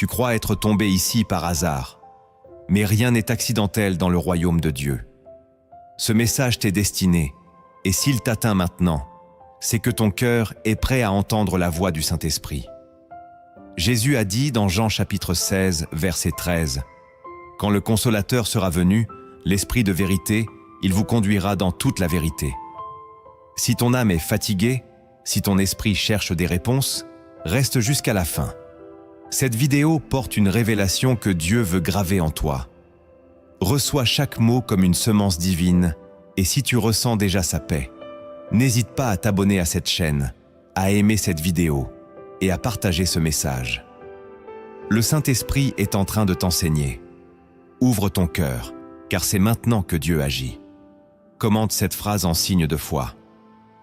Tu crois être tombé ici par hasard. Mais rien n'est accidentel dans le royaume de Dieu. Ce message t'est destiné, et s'il t'atteint maintenant, c'est que ton cœur est prêt à entendre la voix du Saint-Esprit. Jésus a dit dans Jean chapitre 16, verset 13, « Quand le Consolateur sera venu, l'Esprit de vérité, il vous conduira dans toute la vérité. » Si ton âme est fatiguée, si ton esprit cherche des réponses, reste jusqu'à la fin. Cette vidéo porte une révélation que Dieu veut graver en toi. Reçois chaque mot comme une semence divine, et si tu ressens déjà sa paix, n'hésite pas à t'abonner à cette chaîne, à aimer cette vidéo et à partager ce message. Le Saint-Esprit est en train de t'enseigner. Ouvre ton cœur, car c'est maintenant que Dieu agit. Commente cette phrase en signe de foi.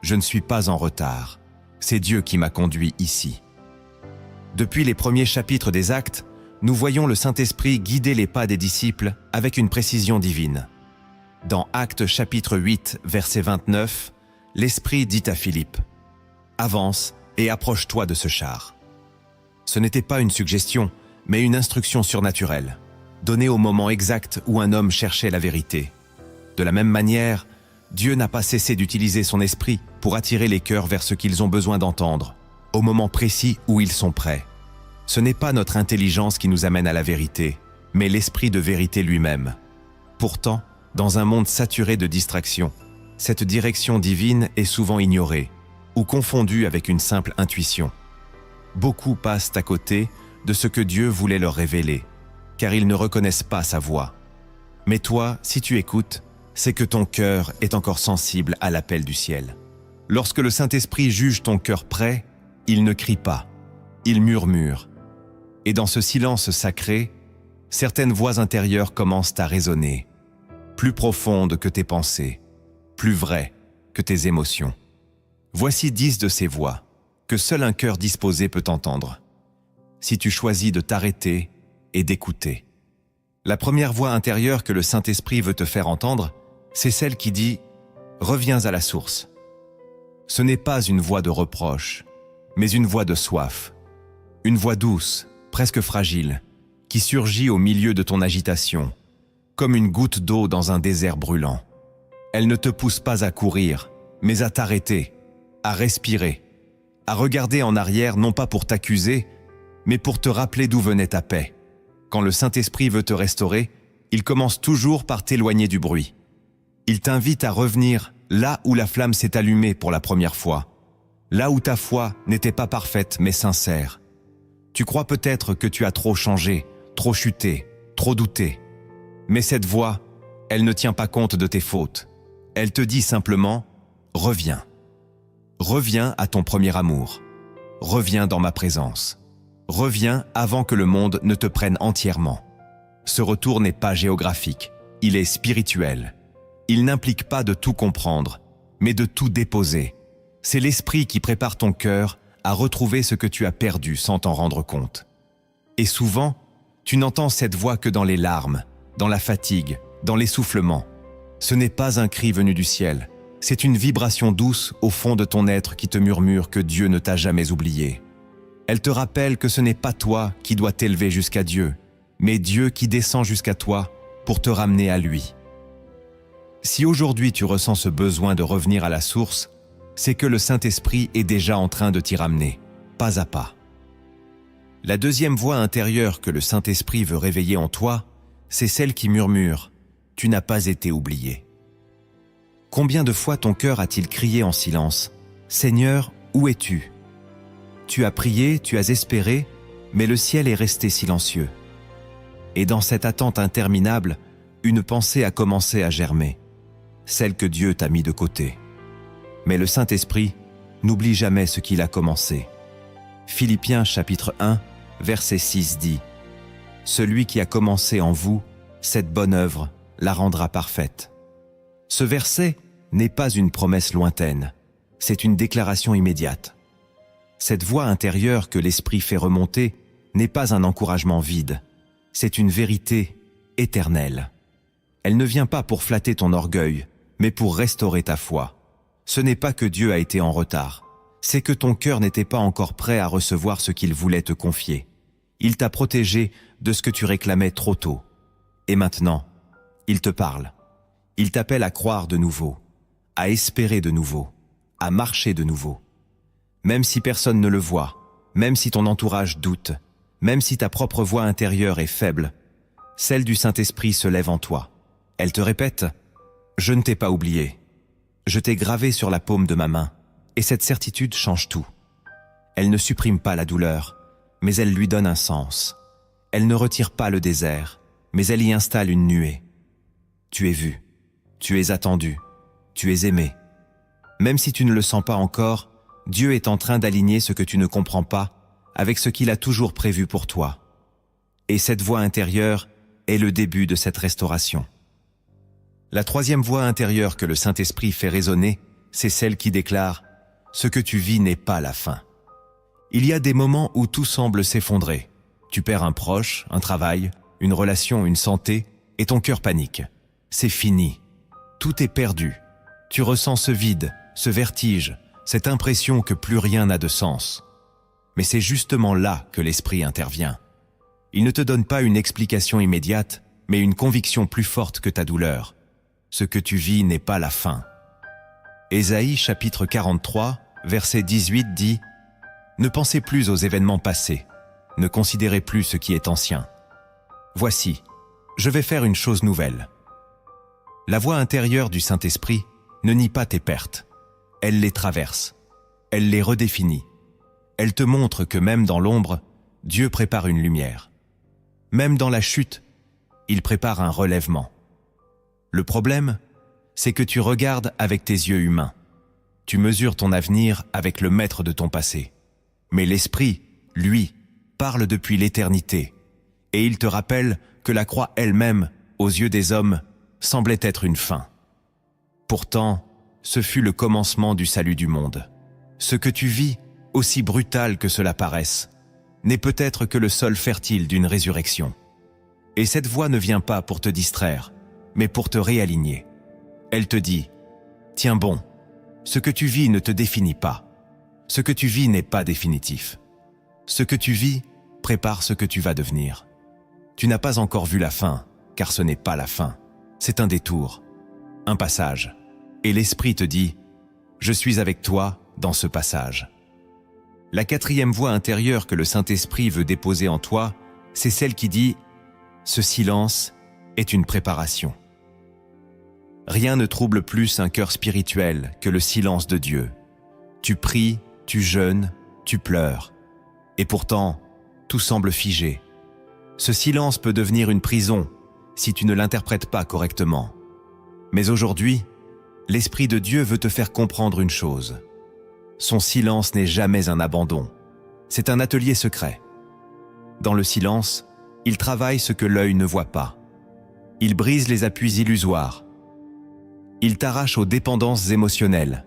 Je ne suis pas en retard. C'est Dieu qui m'a conduit ici. Depuis les premiers chapitres des Actes, nous voyons le Saint-Esprit guider les pas des disciples avec une précision divine. Dans Actes chapitre 8, verset 29, l'Esprit dit à Philippe « Avance et approche-toi de ce char. » Ce n'était pas une suggestion, mais une instruction surnaturelle, donnée au moment exact où un homme cherchait la vérité. De la même manière, Dieu n'a pas cessé d'utiliser son esprit pour attirer les cœurs vers ce qu'ils ont besoin d'entendre, au moment précis où ils sont prêts. Ce n'est pas notre intelligence qui nous amène à la vérité, mais l'esprit de vérité lui-même. Pourtant, dans un monde saturé de distractions, cette direction divine est souvent ignorée ou confondue avec une simple intuition. Beaucoup passent à côté de ce que Dieu voulait leur révéler, car ils ne reconnaissent pas sa voix. Mais toi, si tu écoutes, c'est que ton cœur est encore sensible à l'appel du ciel. Lorsque le Saint-Esprit juge ton cœur prêt, il ne crie pas, il murmure. Et dans ce silence sacré, certaines voix intérieures commencent à résonner, plus profondes que tes pensées, plus vraies que tes émotions. Voici 10 de ces voix que seul un cœur disposé peut entendre, si tu choisis de t'arrêter et d'écouter. La première voix intérieure que le Saint-Esprit veut te faire entendre, c'est celle qui dit « Reviens à la source ». Ce n'est pas une voix de reproche, mais une voix de soif, une voix douce, presque fragile, qui surgit au milieu de ton agitation, comme une goutte d'eau dans un désert brûlant. Elle ne te pousse pas à courir, mais à t'arrêter, à respirer, à regarder en arrière non pas pour t'accuser, mais pour te rappeler d'où venait ta paix. Quand le Saint-Esprit veut te restaurer, il commence toujours par t'éloigner du bruit. Il t'invite à revenir là où la flamme s'est allumée pour la première fois, là où ta foi n'était pas parfaite mais sincère. Tu crois peut-être que tu as trop changé, trop chuté, trop douté. Mais cette voix, elle ne tient pas compte de tes fautes. Elle te dit simplement « Reviens. Reviens à ton premier amour. Reviens dans ma présence. Reviens avant que le monde ne te prenne entièrement. » Ce retour n'est pas géographique, il est spirituel. Il n'implique pas de tout comprendre, mais de tout déposer. C'est l'Esprit qui prépare ton cœur à retrouver ce que tu as perdu sans t'en rendre compte. Et souvent, tu n'entends cette voix que dans les larmes, dans la fatigue, dans l'essoufflement. Ce n'est pas un cri venu du ciel, c'est une vibration douce au fond de ton être qui te murmure que Dieu ne t'a jamais oublié. Elle te rappelle que ce n'est pas toi qui dois t'élever jusqu'à Dieu, mais Dieu qui descend jusqu'à toi pour te ramener à lui. Si aujourd'hui tu ressens ce besoin de revenir à la source, c'est que le Saint-Esprit est déjà en train de t'y ramener, pas à pas. La deuxième voix intérieure que le Saint-Esprit veut réveiller en toi, c'est celle qui murmure « Tu n'as pas été oublié ». Combien de fois ton cœur a-t-il crié en silence « Seigneur, où es-tu » Tu as prié, tu as espéré, mais le ciel est resté silencieux. Et dans cette attente interminable, une pensée a commencé à germer, celle que Dieu t'a mis de côté. Mais le Saint-Esprit n'oublie jamais ce qu'il a commencé. Philippiens chapitre 1, verset 6 dit « Celui qui a commencé en vous, cette bonne œuvre, la rendra parfaite. » Ce verset n'est pas une promesse lointaine, c'est une déclaration immédiate. Cette voix intérieure que l'Esprit fait remonter n'est pas un encouragement vide, c'est une vérité éternelle. Elle ne vient pas pour flatter ton orgueil, mais pour restaurer ta foi. Ce n'est pas que Dieu a été en retard, c'est que ton cœur n'était pas encore prêt à recevoir ce qu'il voulait te confier. Il t'a protégé de ce que tu réclamais trop tôt. Et maintenant, il te parle. Il t'appelle à croire de nouveau, à espérer de nouveau, à marcher de nouveau. Même si personne ne le voit, même si ton entourage doute, même si ta propre voix intérieure est faible, celle du Saint-Esprit se lève en toi. Elle te répète « Je ne t'ai pas oublié. Je t'ai gravé sur la paume de ma main. » Et cette certitude change tout. Elle ne supprime pas la douleur, mais elle lui donne un sens. Elle ne retire pas le désert, mais elle y installe une nuée. Tu es vu, tu es attendu, tu es aimé. Même si tu ne le sens pas encore, Dieu est en train d'aligner ce que tu ne comprends pas avec ce qu'il a toujours prévu pour toi. Et cette voix intérieure est le début de cette restauration. La troisième voix intérieure que le Saint-Esprit fait résonner, c'est celle qui déclare « Ce que tu vis n'est pas la fin ». Il y a des moments où tout semble s'effondrer. Tu perds un proche, un travail, une relation, une santé, et ton cœur panique. C'est fini. Tout est perdu. Tu ressens ce vide, ce vertige, cette impression que plus rien n'a de sens. Mais c'est justement là que l'Esprit intervient. Il ne te donne pas une explication immédiate, mais une conviction plus forte que ta douleur. Ce que tu vis n'est pas la fin. Ésaïe chapitre 43, verset 18 dit « Ne pensez plus aux événements passés, ne considérez plus ce qui est ancien. Voici, je vais faire une chose nouvelle. » La voix intérieure du Saint-Esprit ne nie pas tes pertes. Elle les traverse. Elle les redéfinit. Elle te montre que même dans l'ombre, Dieu prépare une lumière. Même dans la chute, il prépare un relèvement. Le problème, c'est que tu regardes avec tes yeux humains. Tu mesures ton avenir avec le maître de ton passé. Mais l'Esprit, lui, parle depuis l'éternité. Et il te rappelle que la croix elle-même, aux yeux des hommes, semblait être une fin. Pourtant, ce fut le commencement du salut du monde. Ce que tu vis, aussi brutal que cela paraisse, n'est peut-être que le sol fertile d'une résurrection. Et cette voix ne vient pas pour te distraire, mais pour te réaligner. Elle te dit « Tiens bon, ce que tu vis ne te définit pas. Ce que tu vis n'est pas définitif. Ce que tu vis prépare ce que tu vas devenir. Tu n'as pas encore vu la fin, car ce n'est pas la fin. C'est un détour, un passage. Et l'Esprit te dit « Je suis avec toi dans ce passage. » La quatrième voix intérieure que le Saint-Esprit veut déposer en toi, c'est celle qui dit « Ce silence est une préparation. » Rien ne trouble plus un cœur spirituel que le silence de Dieu. Tu pries, tu jeûnes, tu pleures. Et pourtant, tout semble figé. Ce silence peut devenir une prison si tu ne l'interprètes pas correctement. Mais aujourd'hui, l'Esprit de Dieu veut te faire comprendre une chose. Son silence n'est jamais un abandon. C'est un atelier secret. Dans le silence, il travaille ce que l'œil ne voit pas. Il brise les appuis illusoires. Il t'arrache aux dépendances émotionnelles.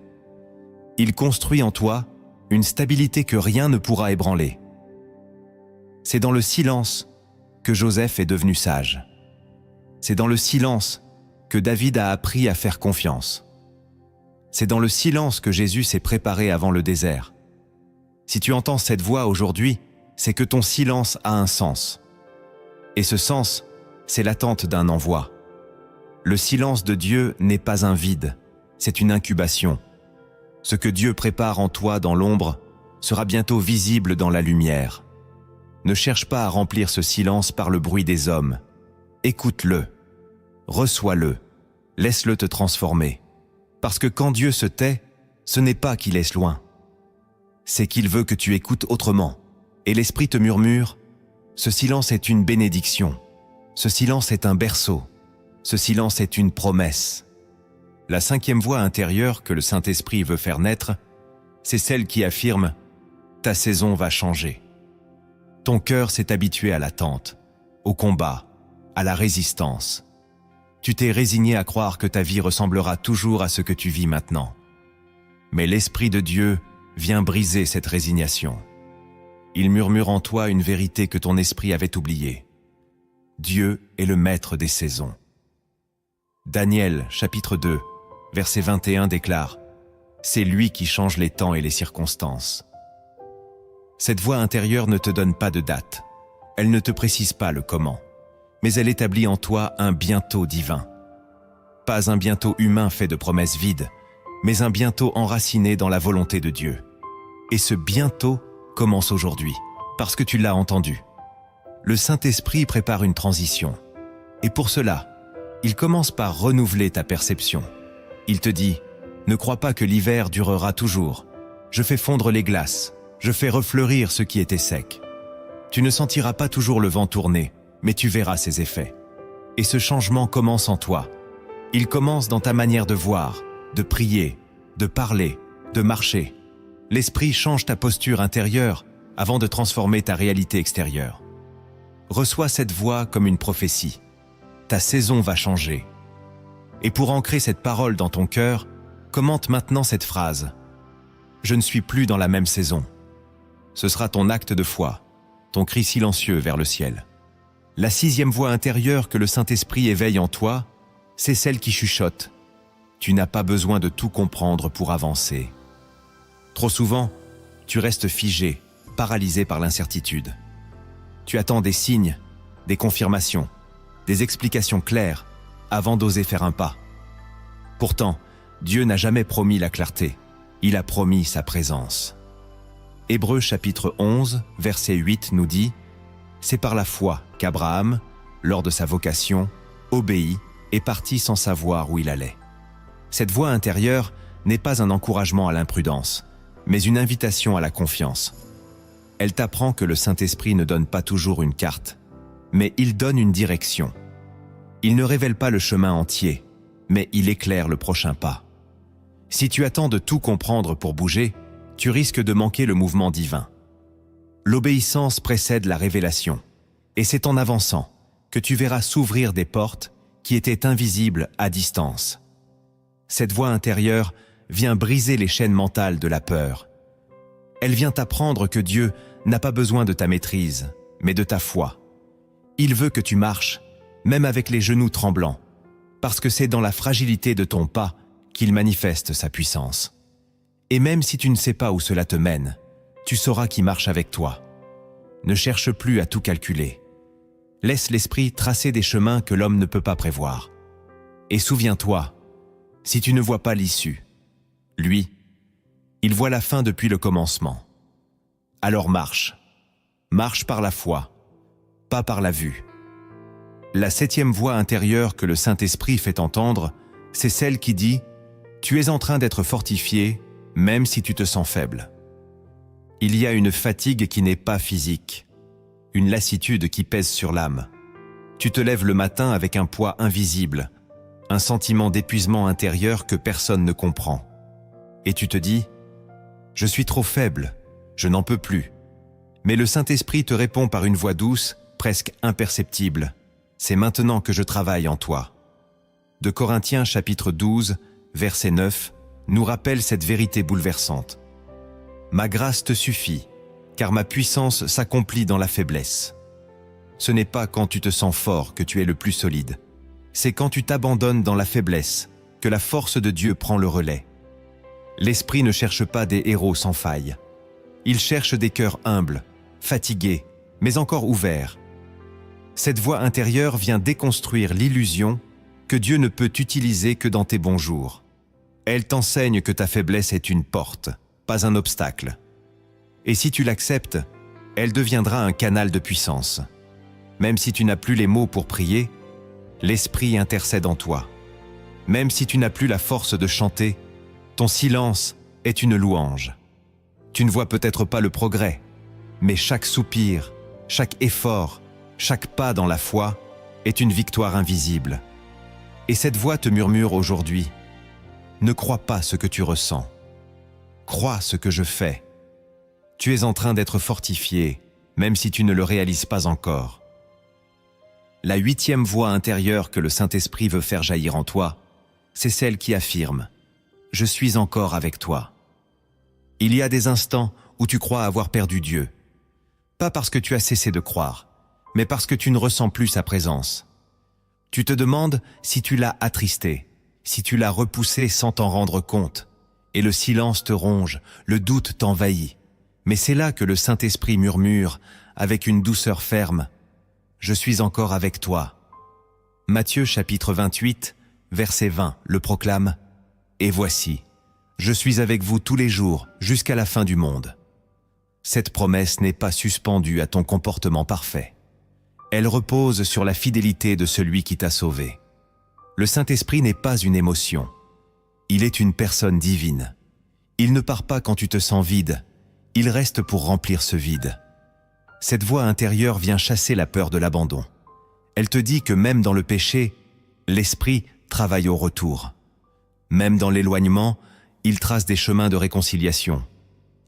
Il construit en toi une stabilité que rien ne pourra ébranler. C'est dans le silence que Joseph est devenu sage. C'est dans le silence que David a appris à faire confiance. C'est dans le silence que Jésus s'est préparé avant le désert. Si tu entends cette voix aujourd'hui, c'est que ton silence a un sens. Et ce sens, c'est l'attente d'un envoi. Le silence de Dieu n'est pas un vide, c'est une incubation. Ce que Dieu prépare en toi dans l'ombre sera bientôt visible dans la lumière. Ne cherche pas à remplir ce silence par le bruit des hommes. Écoute-le, reçois-le, laisse-le te transformer. Parce que quand Dieu se tait, ce n'est pas qu'il est loin. C'est qu'il veut que tu écoutes autrement. Et l'Esprit te murmure, ce silence est une bénédiction. Ce silence est un berceau. Ce silence est une promesse. La cinquième voix intérieure que le Saint-Esprit veut faire naître, c'est celle qui affirme « Ta saison va changer ». Ton cœur s'est habitué à l'attente, au combat, à la résistance. Tu t'es résigné à croire que ta vie ressemblera toujours à ce que tu vis maintenant. Mais l'Esprit de Dieu vient briser cette résignation. Il murmure en toi une vérité que ton esprit avait oubliée. Dieu est le maître des saisons. Daniel, chapitre 2, verset 21 déclare « C'est lui qui change les temps et les circonstances. » Cette voix intérieure ne te donne pas de date. elle ne te précise pas le comment, mais elle établit en toi un bientôt divin. Pas un bientôt humain fait de promesses vides, mais un bientôt enraciné dans la volonté de Dieu. Et ce bientôt commence aujourd'hui, parce que tu l'as entendu. Le Saint-Esprit prépare une transition. Et pour cela, il commence par renouveler ta perception. Il te dit, ne crois pas que l'hiver durera toujours. Je fais fondre les glaces, je fais refleurir ce qui était sec. Tu ne sentiras pas toujours le vent tourner, mais tu verras ses effets. Et ce changement commence en toi. Il commence dans ta manière de voir, de prier, de parler, de marcher. L'Esprit change ta posture intérieure avant de transformer ta réalité extérieure. Reçois cette voix comme une prophétie. Ta saison va changer. Et pour ancrer cette parole dans ton cœur, commente maintenant cette phrase. Je ne suis plus dans la même saison. Ce sera ton acte de foi, ton cri silencieux vers le ciel. La 6e voix intérieure que le Saint-Esprit éveille en toi, c'est celle qui chuchote. Tu n'as pas besoin de tout comprendre pour avancer. Trop souvent, tu restes figé, paralysé par l'incertitude. Tu attends des signes, des confirmations, des explications claires avant d'oser faire un pas. Pourtant, Dieu n'a jamais promis la clarté, il a promis sa présence. Hébreux chapitre 11, verset 8 nous dit « C'est par la foi qu'Abraham, lors de sa vocation, obéit et partit sans savoir où il allait. » Cette voix intérieure n'est pas un encouragement à l'imprudence, mais une invitation à la confiance. Elle t'apprend que le Saint-Esprit ne donne pas toujours une carte, mais il donne une direction. Il ne révèle pas le chemin entier, mais il éclaire le prochain pas. Si tu attends de tout comprendre pour bouger, tu risques de manquer le mouvement divin. L'obéissance précède la révélation, et c'est en avançant que tu verras s'ouvrir des portes qui étaient invisibles à distance. Cette voix intérieure vient briser les chaînes mentales de la peur. Elle vient t'apprendre que Dieu n'a pas besoin de ta maîtrise, mais de ta foi. Il veut que tu marches, même avec les genoux tremblants, parce que c'est dans la fragilité de ton pas qu'il manifeste sa puissance. Et même si tu ne sais pas où cela te mène, tu sauras qui marche avec toi. Ne cherche plus à tout calculer. Laisse l'esprit tracer des chemins que l'homme ne peut pas prévoir. Et souviens-toi, si tu ne vois pas l'issue, lui, il voit la fin depuis le commencement. Alors marche. Marche par la foi, pas par la vue. La 7e voix intérieure que le Saint-Esprit fait entendre, c'est celle qui dit « Tu es en train d'être fortifié, même si tu te sens faible. » Il y a une fatigue qui n'est pas physique, une lassitude qui pèse sur l'âme. Tu te lèves le matin avec un poids invisible, un sentiment d'épuisement intérieur que personne ne comprend. Et tu te dis « Je suis trop faible, je n'en peux plus. » Mais le Saint-Esprit te répond par une voix douce, presque imperceptible. « C'est maintenant que je travaille en toi. » De Corinthiens chapitre 12, verset 9, nous rappelle cette vérité bouleversante. « Ma grâce te suffit, car ma puissance s'accomplit dans la faiblesse. » Ce n'est pas quand tu te sens fort que tu es le plus solide. C'est quand tu t'abandonnes dans la faiblesse que la force de Dieu prend le relais. L'Esprit ne cherche pas des héros sans faille. Il cherche des cœurs humbles, fatigués, mais encore ouverts. Cette voix intérieure vient déconstruire l'illusion que Dieu ne peut t'utiliser que dans tes bons jours. Elle t'enseigne que ta faiblesse est une porte, pas un obstacle. Et si tu l'acceptes, elle deviendra un canal de puissance. Même si tu n'as plus les mots pour prier, l'Esprit intercède en toi. Même si tu n'as plus la force de chanter, ton silence est une louange. Tu ne vois peut-être pas le progrès, mais chaque soupir, chaque effort, chaque pas dans la foi est une victoire invisible. Et cette voix te murmure aujourd'hui, « Ne crois pas ce que tu ressens. Crois ce que je fais. Tu es en train d'être fortifié, même si tu ne le réalises pas encore. » La 8e voix intérieure que le Saint-Esprit veut faire jaillir en toi, c'est celle qui affirme « Je suis encore avec toi. » Il y a des instants où tu crois avoir perdu Dieu. Pas parce que tu as cessé de croire, mais parce que tu ne ressens plus sa présence. Tu te demandes si tu l'as attristé, si tu l'as repoussé sans t'en rendre compte, et le silence te ronge, le doute t'envahit. Mais c'est là que le Saint-Esprit murmure avec une douceur ferme, « Je suis encore avec toi ». Matthieu chapitre 28, verset 20 le proclame, « Et voici, je suis avec vous tous les jours jusqu'à la fin du monde ». Cette promesse n'est pas suspendue à ton comportement parfait. Elle repose sur la fidélité de celui qui t'a sauvé. Le Saint-Esprit n'est pas une émotion. Il est une personne divine. Il ne part pas quand tu te sens vide. Il reste pour remplir ce vide. Cette voix intérieure vient chasser la peur de l'abandon. Elle te dit que même dans le péché, l'Esprit travaille au retour. Même dans l'éloignement, il trace des chemins de réconciliation.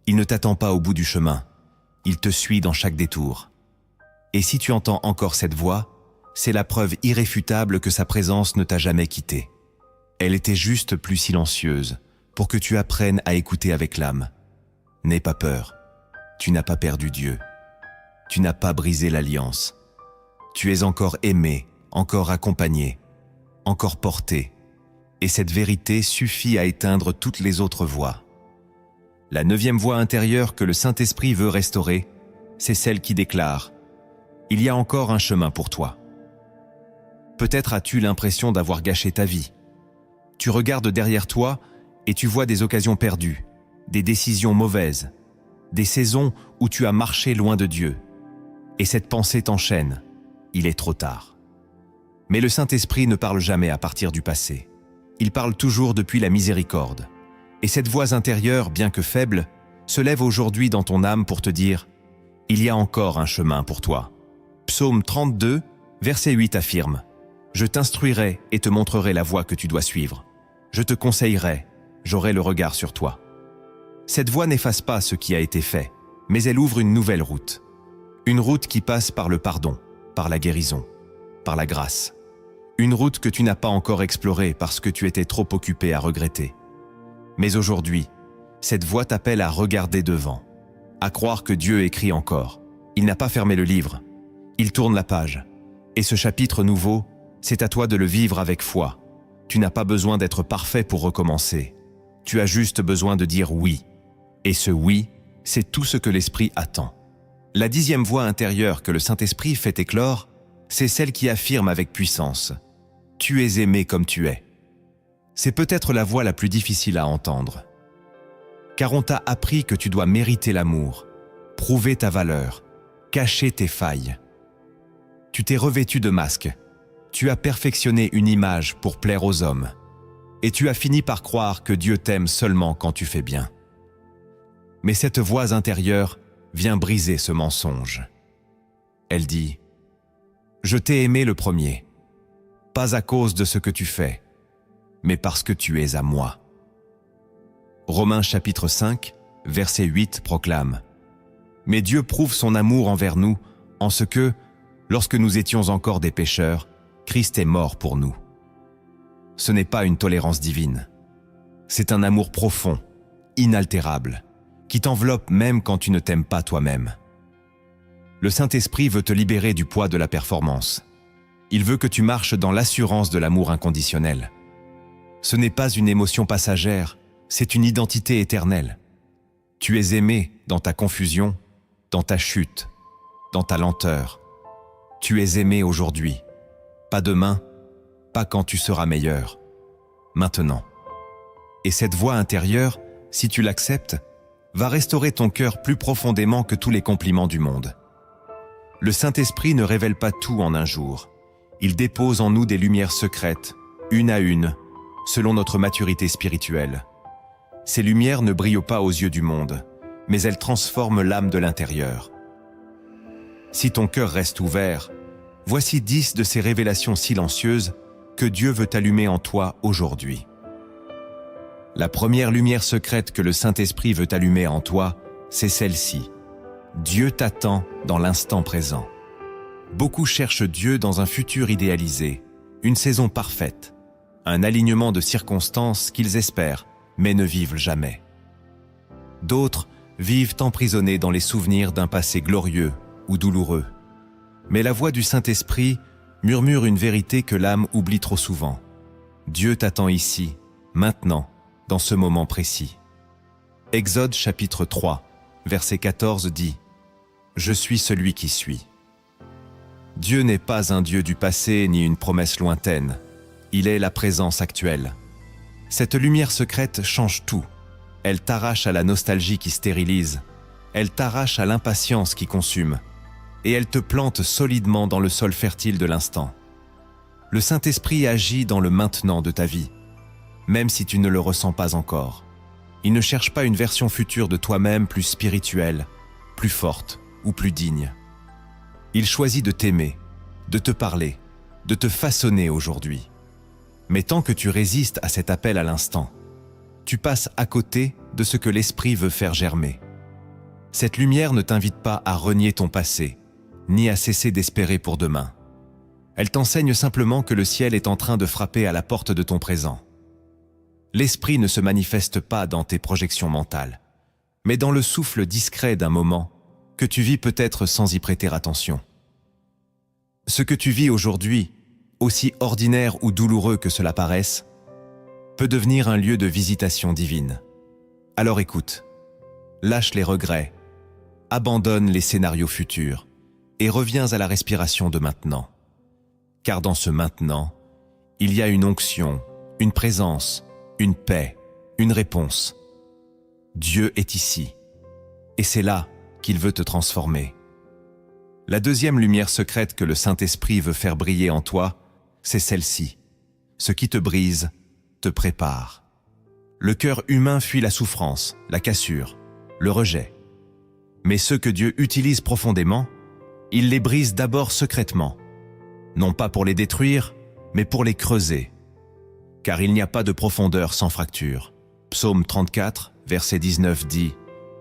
Il ne t'attend pas au bout du chemin. Il te suit dans chaque détour. Et si tu entends encore cette voix, c'est la preuve irréfutable que sa présence ne t'a jamais quitté. Elle était juste plus silencieuse, pour que tu apprennes à écouter avec l'âme. N'aie pas peur. Tu n'as pas perdu Dieu. Tu n'as pas brisé l'alliance. Tu es encore aimé, encore accompagné, encore porté. Et cette vérité suffit à éteindre toutes les autres voix. La 9e voix intérieure que le Saint-Esprit veut restaurer, c'est celle qui déclare « Il y a encore un chemin pour toi ». Peut-être as-tu l'impression d'avoir gâché ta vie. Tu regardes derrière toi et tu vois des occasions perdues, des décisions mauvaises, des saisons où tu as marché loin de Dieu. Et cette pensée t'enchaîne. Il est trop tard. Mais le Saint-Esprit ne parle jamais à partir du passé. Il parle toujours depuis la miséricorde. Et cette voix intérieure, bien que faible, se lève aujourd'hui dans ton âme pour te dire « Il y a encore un chemin pour toi ». Psaume 32, verset 8 affirme « Je t'instruirai et te montrerai la voie que tu dois suivre. Je te conseillerai, j'aurai le regard sur toi. » Cette voie n'efface pas ce qui a été fait, mais elle ouvre une nouvelle route. Une route qui passe par le pardon, par la guérison, par la grâce. Une route que tu n'as pas encore explorée parce que tu étais trop occupé à regretter. Mais aujourd'hui, cette voix t'appelle à regarder devant, à croire que Dieu écrit encore. Il n'a pas fermé le livre, il tourne la page. Et ce chapitre nouveau, c'est à toi de le vivre avec foi. Tu n'as pas besoin d'être parfait pour recommencer. Tu as juste besoin de dire oui. Et ce oui, c'est tout ce que l'Esprit attend. La 10e voix intérieure que le Saint-Esprit fait éclore, c'est celle qui affirme avec puissance « Tu es aimé comme tu es ». C'est peut-être la voix la plus difficile à entendre. Car on t'a appris que tu dois mériter l'amour, prouver ta valeur, cacher tes failles. Tu t'es revêtu de masques, tu as perfectionné une image pour plaire aux hommes, et tu as fini par croire que Dieu t'aime seulement quand tu fais bien. Mais cette voix intérieure vient briser ce mensonge. Elle dit « Je t'ai aimé le premier, pas à cause de ce que tu fais, mais parce que tu es à moi. » Romains chapitre 5, verset 8 proclame « Mais Dieu prouve son amour envers nous en ce que, lorsque nous étions encore des pécheurs, Christ est mort pour nous. » Ce n'est pas une tolérance divine. C'est un amour profond, inaltérable, qui t'enveloppe même quand tu ne t'aimes pas toi-même. Le Saint-Esprit veut te libérer du poids de la performance. Il veut que tu marches dans l'assurance de l'amour inconditionnel. Ce n'est pas une émotion passagère, c'est une identité éternelle. Tu es aimé dans ta confusion, dans ta chute, dans ta lenteur. Tu es aimé aujourd'hui, pas demain, pas quand tu seras meilleur, maintenant. Et cette voix intérieure, si tu l'acceptes, va restaurer ton cœur plus profondément que tous les compliments du monde. Le Saint-Esprit ne révèle pas tout en un jour. Il dépose en nous des lumières secrètes, une à une, selon notre maturité spirituelle. Ces lumières ne brillent pas aux yeux du monde, mais elles transforment l'âme de l'intérieur. Si ton cœur reste ouvert, voici 10 de ces révélations silencieuses que Dieu veut allumer en toi aujourd'hui. La première lumière secrète que le Saint-Esprit veut allumer en toi, c'est celle-ci. Dieu t'attend dans l'instant présent. Beaucoup cherchent Dieu dans un futur idéalisé, une saison parfaite, un alignement de circonstances qu'ils espèrent, mais ne vivent jamais. D'autres vivent emprisonnés dans les souvenirs d'un passé glorieux ou douloureux. Mais la voix du Saint-Esprit murmure une vérité que l'âme oublie trop souvent. Dieu t'attend ici, maintenant, dans ce moment précis. Exode chapitre 3, verset 14 dit « « Je suis celui qui suis ». Dieu n'est pas un Dieu du passé ni une promesse lointaine. Il est la présence actuelle. Cette lumière secrète change tout. Elle t'arrache à la nostalgie qui stérilise. Elle t'arrache à l'impatience qui consume. Et elle te plante solidement dans le sol fertile de l'instant. Le Saint-Esprit agit dans le maintenant de ta vie, même si tu ne le ressens pas encore. Il ne cherche pas une version future de toi-même plus spirituelle, plus forte ou plus digne. Il choisit de t'aimer, de te parler, de te façonner aujourd'hui. Mais tant que tu résistes à cet appel à l'instant, tu passes à côté de ce que l'Esprit veut faire germer. Cette lumière ne t'invite pas à renier ton passé, ni à cesser d'espérer pour demain. Elle t'enseigne simplement que le ciel est en train de frapper à la porte de ton présent. L'Esprit ne se manifeste pas dans tes projections mentales, mais dans le souffle discret d'un moment que tu vis peut-être sans y prêter attention. Ce que tu vis aujourd'hui, aussi ordinaire ou douloureux que cela paraisse, peut devenir un lieu de visitation divine. Alors écoute, lâche les regrets, abandonne les scénarios futurs et reviens à la respiration de maintenant. Car dans ce maintenant, il y a une onction, une présence, une paix, une réponse. Dieu est ici, et c'est là qu'il veut te transformer. La deuxième lumière secrète que le Saint-Esprit veut faire briller en toi, c'est celle-ci. Ce qui te brise, te prépare. Le cœur humain fuit la souffrance, la cassure, le rejet. Mais ceux que Dieu utilise profondément, il les brise d'abord secrètement. Non pas pour les détruire, mais pour les creuser. Car il n'y a pas de profondeur sans fracture. Psaume 34, verset 19 dit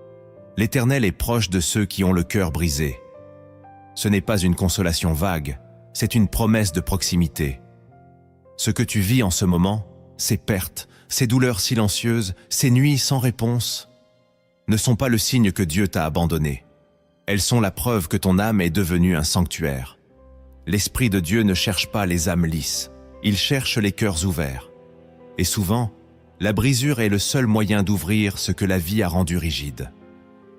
« L'Éternel est proche de ceux qui ont le cœur brisé. » Ce n'est pas une consolation vague, c'est une promesse de proximité. Ce que tu vis en ce moment, ces pertes, ces douleurs silencieuses, ces nuits sans réponse, ne sont pas le signe que Dieu t'a abandonné. Elles sont la preuve que ton âme est devenue un sanctuaire. L'Esprit de Dieu ne cherche pas les âmes lisses, il cherche les cœurs ouverts. Et souvent, la brisure est le seul moyen d'ouvrir ce que la vie a rendu rigide.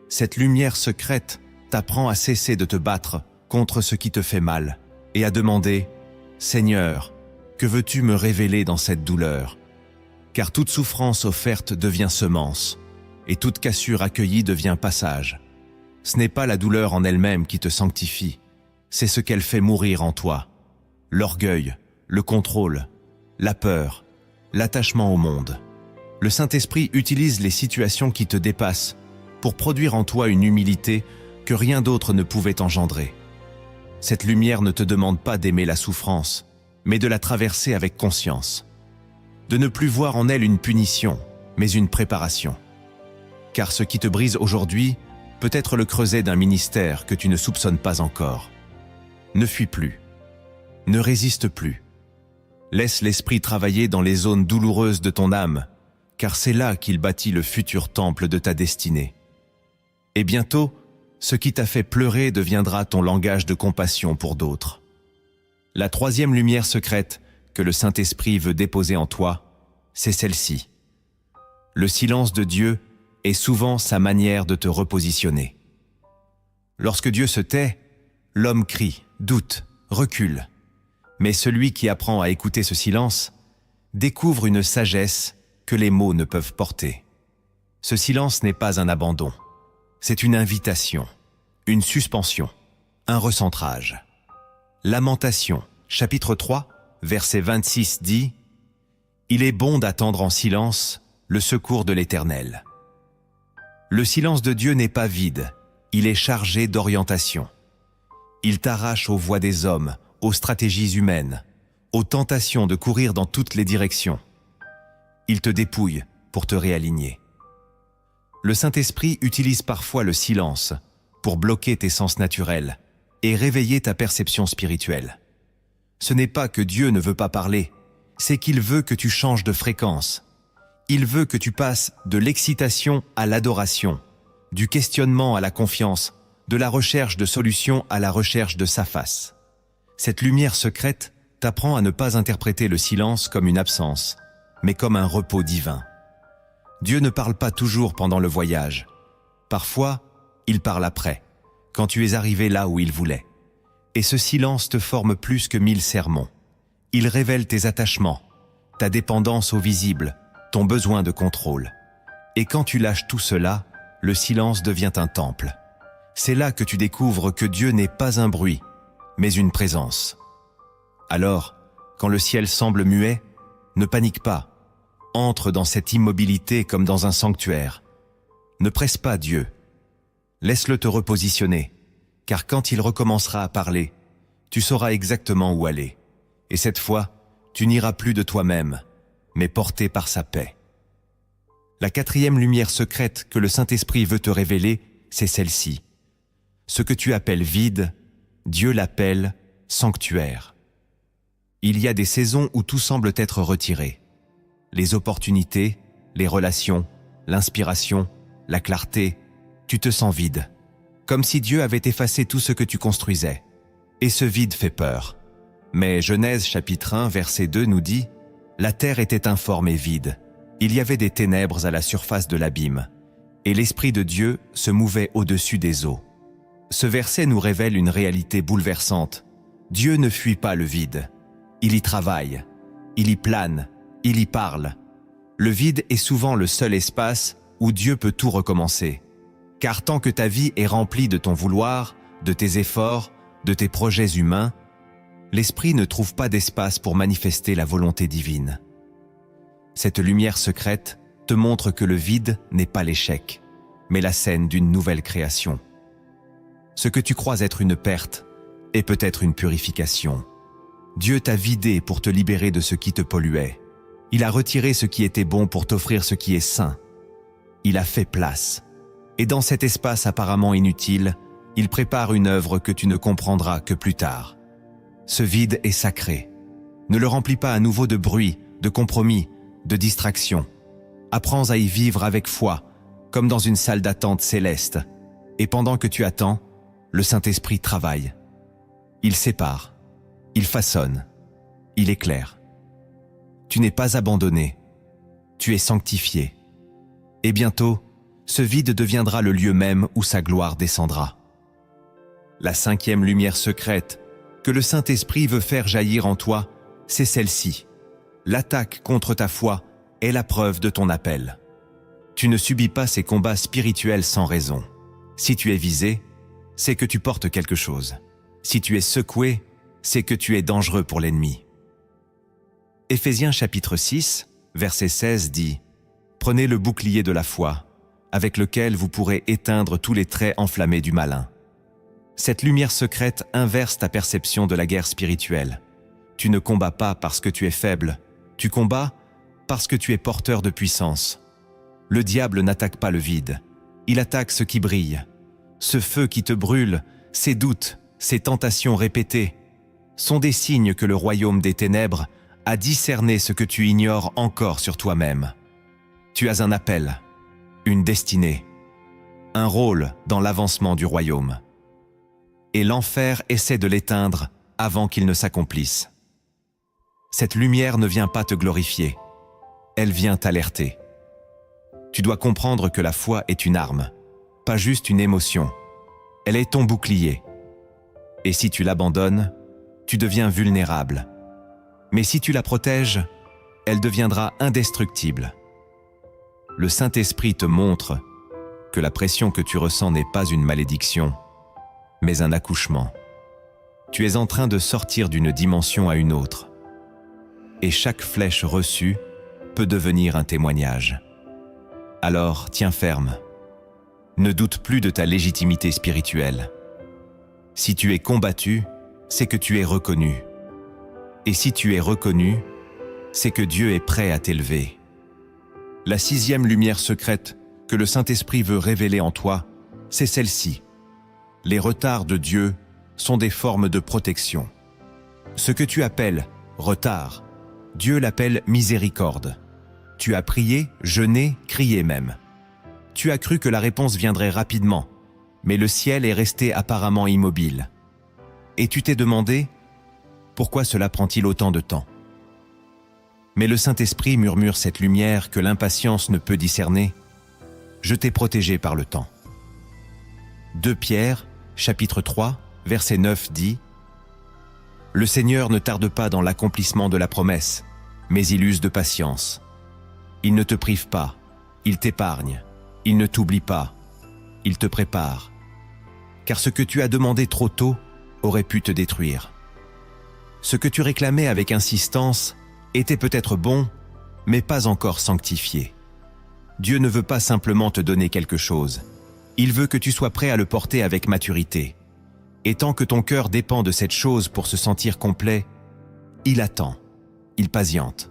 Cette lumière secrète t'apprend à cesser de te battre contre ce qui te fait mal et à demander « Seigneur, que veux-tu me révéler dans cette douleur ?» Car toute souffrance offerte devient semence et toute cassure accueillie devient passage. Ce n'est pas la douleur en elle-même qui te sanctifie, c'est ce qu'elle fait mourir en toi. L'orgueil, le contrôle, la peur, l'attachement au monde. Le Saint-Esprit utilise les situations qui te dépassent pour produire en toi une humilité que rien d'autre ne pouvait engendrer. Cette lumière ne te demande pas d'aimer la souffrance, mais de la traverser avec conscience. De ne plus voir en elle une punition, mais une préparation. Car ce qui te brise aujourd'hui peut être le creuset d'un ministère que tu ne soupçonnes pas encore. Ne fuis plus. Ne résiste plus. Laisse l'Esprit travailler dans les zones douloureuses de ton âme, car c'est là qu'il bâtit le futur temple de ta destinée. Et bientôt, ce qui t'a fait pleurer deviendra ton langage de compassion pour d'autres. La troisième lumière secrète que le Saint-Esprit veut déposer en toi, c'est celle-ci. Le silence de Dieu est souvent sa manière de te repositionner. Lorsque Dieu se tait, l'homme crie, doute, recule. Mais celui qui apprend à écouter ce silence découvre une sagesse que les mots ne peuvent porter. Ce silence n'est pas un abandon, c'est une invitation, une suspension, un recentrage. Lamentation, chapitre 3, verset 26 dit « Il est bon d'attendre en silence le secours de l'Éternel. » Le silence de Dieu n'est pas vide, il est chargé d'orientation. Il t'arrache aux voies des hommes, aux stratégies humaines, aux tentations de courir dans toutes les directions. Il te dépouille pour te réaligner. Le Saint-Esprit utilise parfois le silence pour bloquer tes sens naturels et réveiller ta perception spirituelle. Ce n'est pas que Dieu ne veut pas parler, c'est qu'il veut que tu changes de fréquence. Il veut que tu passes de l'excitation à l'adoration, du questionnement à la confiance, de la recherche de solutions à la recherche de sa face. Cette lumière secrète t'apprend à ne pas interpréter le silence comme une absence, mais comme un repos divin. Dieu ne parle pas toujours pendant le voyage. Parfois, il parle après, quand tu es arrivé là où il voulait. Et ce silence te forme plus que 1000 sermons. Il révèle tes attachements, ta dépendance au visible, ton besoin de contrôle. Et quand tu lâches tout cela, le silence devient un temple. C'est là que tu découvres que Dieu n'est pas un bruit, mais une présence. Alors, quand le ciel semble muet, ne panique pas. Entre dans cette immobilité comme dans un sanctuaire. Ne presse pas Dieu. Laisse-le te repositionner, car quand il recommencera à parler, tu sauras exactement où aller. Et cette fois, tu n'iras plus de toi-même, mais porté par sa paix. La 4e lumière secrète que le Saint-Esprit veut te révéler, c'est celle-ci. Ce que tu appelles vide, Dieu l'appelle sanctuaire. Il y a des saisons où tout semble être retiré. Les opportunités, les relations, l'inspiration, la clarté, tu te sens vide. Comme si Dieu avait effacé tout ce que tu construisais. Et ce vide fait peur. Mais Genèse chapitre 1, verset 2 nous dit « La terre était informe et vide. Il y avait des ténèbres à la surface de l'abîme. Et l'Esprit de Dieu se mouvait au-dessus des eaux. » Ce verset nous révèle une réalité bouleversante. Dieu ne fuit pas le vide. Il y travaille. Il y plane. Il y parle. Le vide est souvent le seul espace où Dieu peut tout recommencer. Car tant que ta vie est remplie de ton vouloir, de tes efforts, de tes projets humains, l'Esprit ne trouve pas d'espace pour manifester la volonté divine. Cette lumière secrète te montre que le vide n'est pas l'échec, mais la scène d'une nouvelle création. Ce que tu crois être une perte est peut-être une purification. Dieu t'a vidé pour te libérer de ce qui te polluait. Il a retiré ce qui était bon pour t'offrir ce qui est sain. Il a fait place. Et dans cet espace apparemment inutile, il prépare une œuvre que tu ne comprendras que plus tard. Ce vide est sacré. Ne le remplis pas à nouveau de bruit, de compromis, de distraction. Apprends à y vivre avec foi, comme dans une salle d'attente céleste. Et pendant que tu attends, le Saint-Esprit travaille. Il sépare, il façonne, il éclaire. Tu n'es pas abandonné, tu es sanctifié. Et bientôt, ce vide deviendra le lieu même où sa gloire descendra. La 5e lumière secrète que le Saint-Esprit veut faire jaillir en toi, c'est celle-ci. L'attaque contre ta foi est la preuve de ton appel. Tu ne subis pas ces combats spirituels sans raison. Si tu es visé, c'est que tu portes quelque chose. Si tu es secoué, c'est que tu es dangereux pour l'ennemi. Éphésiens chapitre 6, verset 16 dit « Prenez le bouclier de la foi, avec lequel vous pourrez éteindre tous les traits enflammés du malin. » Cette lumière secrète inverse ta perception de la guerre spirituelle. Tu ne combats pas parce que tu es faible, tu combats parce que tu es porteur de puissance. Le diable n'attaque pas le vide, il attaque ce qui brille. Ce feu qui te brûle, ces doutes, ces tentations répétées, sont des signes que le royaume des ténèbres a discerné ce que tu ignores encore sur toi-même. Tu as un appel, une destinée, un rôle dans l'avancement du royaume. Et l'enfer essaie de l'éteindre avant qu'il ne s'accomplisse. Cette lumière ne vient pas te glorifier, elle vient t'alerter. Tu dois comprendre que la foi est une arme, pas juste une émotion. Elle est ton bouclier. Et si tu l'abandonnes, tu deviens vulnérable. Mais si tu la protèges, elle deviendra indestructible. Le Saint-Esprit te montre que la pression que tu ressens n'est pas une malédiction, mais un accouchement. Tu es en train de sortir d'une dimension à une autre. Et chaque flèche reçue peut devenir un témoignage. Alors, tiens ferme. Ne doute plus de ta légitimité spirituelle. Si tu es combattu, c'est que tu es reconnu. Et si tu es reconnu, c'est que Dieu est prêt à t'élever. La 6e lumière secrète que le Saint-Esprit veut révéler en toi, c'est celle-ci. Les retards de Dieu sont des formes de protection. Ce que tu appelles retard, Dieu l'appelle miséricorde. Tu as prié, jeûné, crié même. Tu as cru que la réponse viendrait rapidement, mais le ciel est resté apparemment immobile. Et tu t'es demandé, pourquoi cela prend-il autant de temps? Mais le Saint-Esprit murmure cette lumière que l'impatience ne peut discerner. Je t'ai protégé par le temps. 2 Pierre, chapitre 3, verset 9 dit « Le Seigneur ne tarde pas dans l'accomplissement de la promesse, mais il use de patience. Il ne te prive pas, il t'épargne, il ne t'oublie pas, il te prépare. Car ce que tu as demandé trop tôt aurait pu te détruire. Ce que tu réclamais avec insistance était peut-être bon, mais pas encore sanctifié. Dieu ne veut pas simplement te donner quelque chose. Il veut que tu sois prêt à le porter avec maturité. Et tant que ton cœur dépend de cette chose pour se sentir complet, il attend, il patiente.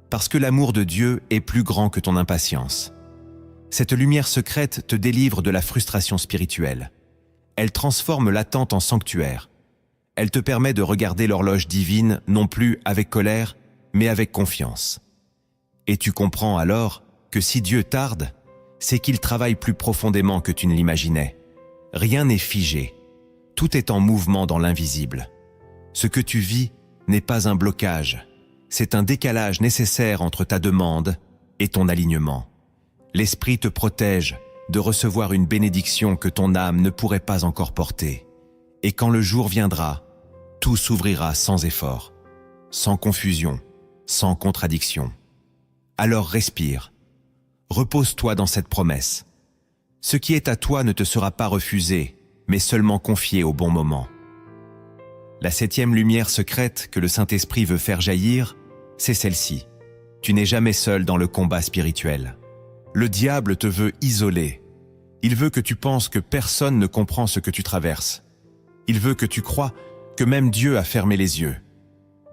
Parce que l'amour de Dieu est plus grand que ton impatience. Cette lumière secrète te délivre de la frustration spirituelle. Elle transforme l'attente en sanctuaire. Elle te permet de regarder l'horloge divine non plus avec colère, mais avec confiance. Et tu comprends alors que si Dieu tarde, c'est qu'il travaille plus profondément que tu ne l'imaginais. Rien n'est figé. Tout est en mouvement dans l'invisible. Ce que tu vis n'est pas un blocage. C'est un décalage nécessaire entre ta demande et ton alignement. L'Esprit te protège de recevoir une bénédiction que ton âme ne pourrait pas encore porter. Et quand le jour viendra, tout s'ouvrira sans effort, sans confusion, sans contradiction. Alors respire. Repose-toi dans cette promesse. Ce qui est à toi ne te sera pas refusé, mais seulement confié au bon moment. La 7e lumière secrète que le Saint-Esprit veut faire jaillir, c'est celle-ci. Tu n'es jamais seul dans le combat spirituel. Le diable te veut isoler. Il veut que tu penses que personne ne comprend ce que tu traverses. Il veut que tu crois que même Dieu a fermé les yeux.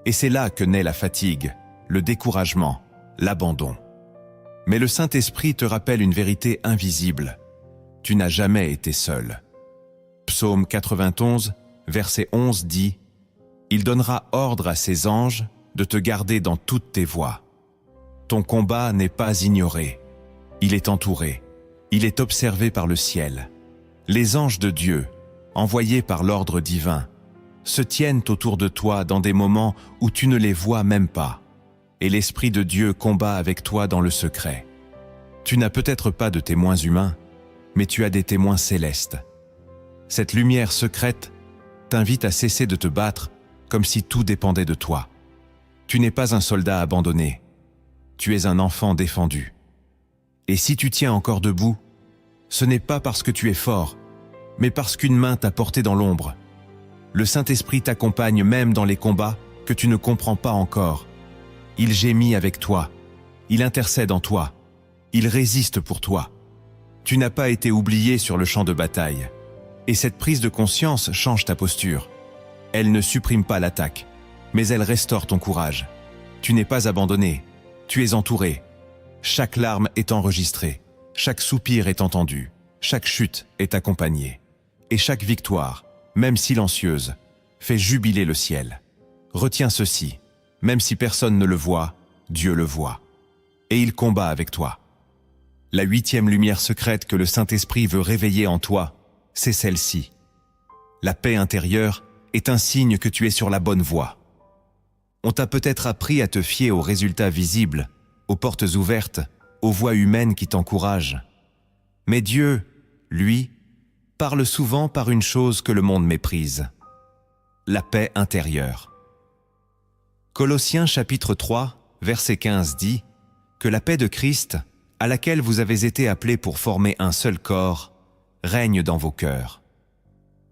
Et c'est là que naît la fatigue, le découragement, l'abandon. Mais le Saint-Esprit te rappelle une vérité invisible. Tu n'as jamais été seul. Psaume 91, verset 11 dit « Il donnera ordre à ses anges de te garder dans toutes tes voies. Ton combat n'est pas ignoré. Il est entouré. Il est observé par le ciel. Les anges de Dieu, envoyés par l'ordre divin, se tiennent autour de toi dans des moments où tu ne les vois même pas. Et l'Esprit de Dieu combat avec toi dans le secret. Tu n'as peut-être pas de témoins humains, mais tu as des témoins célestes. Cette lumière secrète t'invite à cesser de te battre comme si tout dépendait de toi. Tu n'es pas un soldat abandonné. Tu es un enfant défendu. Et si tu tiens encore debout, ce n'est pas parce que tu es fort, mais parce qu'une main t'a porté dans l'ombre. Le Saint-Esprit t'accompagne même dans les combats que tu ne comprends pas encore. Il gémit avec toi. Il intercède en toi. Il résiste pour toi. Tu n'as pas été oublié sur le champ de bataille. Et cette prise de conscience change ta posture. Elle ne supprime pas l'attaque, mais elle restaure ton courage. Tu n'es pas abandonné. Tu es entouré. Chaque larme est enregistrée. Chaque soupir est entendu. Chaque chute est accompagnée. Et chaque victoire, même silencieuse, fait jubiler le ciel. Retiens ceci. Même si personne ne le voit, Dieu le voit. Et il combat avec toi. La 8e lumière secrète que le Saint-Esprit veut réveiller en toi, c'est celle-ci. La paix intérieure est un signe que tu es sur la bonne voie. On t'a peut-être appris à te fier aux résultats visibles, aux portes ouvertes, aux voies humaines qui t'encouragent. Mais Dieu, lui, parle souvent par une chose que le monde méprise. La paix intérieure. Colossiens chapitre 3, verset 15 dit que la paix de Christ, à laquelle vous avez été appelés pour former un seul corps, règne dans vos cœurs.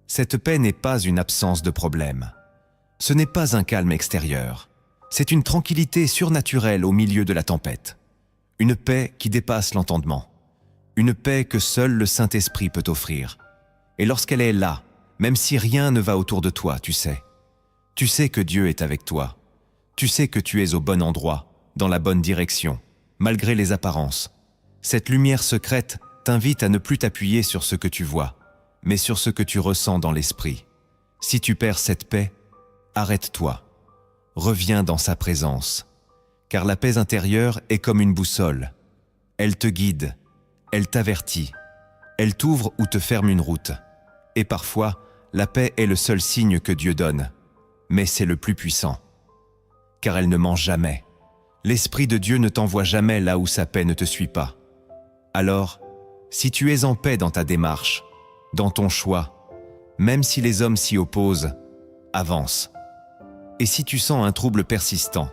Cette paix n'est pas une absence de problème. Ce n'est pas un calme extérieur. C'est une tranquillité surnaturelle au milieu de la tempête. Une paix qui dépasse l'entendement. Une paix que seul le Saint-Esprit peut offrir. Et lorsqu'elle est là, même si rien ne va autour de toi, tu sais que Dieu est avec toi. Tu sais que tu es au bon endroit, dans la bonne direction, malgré les apparences. Cette lumière secrète t'invite à ne plus t'appuyer sur ce que tu vois, mais sur ce que tu ressens dans l'esprit. Si tu perds cette paix, arrête-toi. Reviens dans sa présence. Car la paix intérieure est comme une boussole. Elle te guide, elle t'avertit, elle t'ouvre ou te ferme une route. Et parfois, la paix est le seul signe que Dieu donne, mais c'est le plus puissant. Car elle ne ment jamais. L'Esprit de Dieu ne t'envoie jamais là où sa paix ne te suit pas. Alors, si tu es en paix dans ta démarche, dans ton choix, Même si les hommes s'y opposent, avance. Et si tu sens un trouble persistant,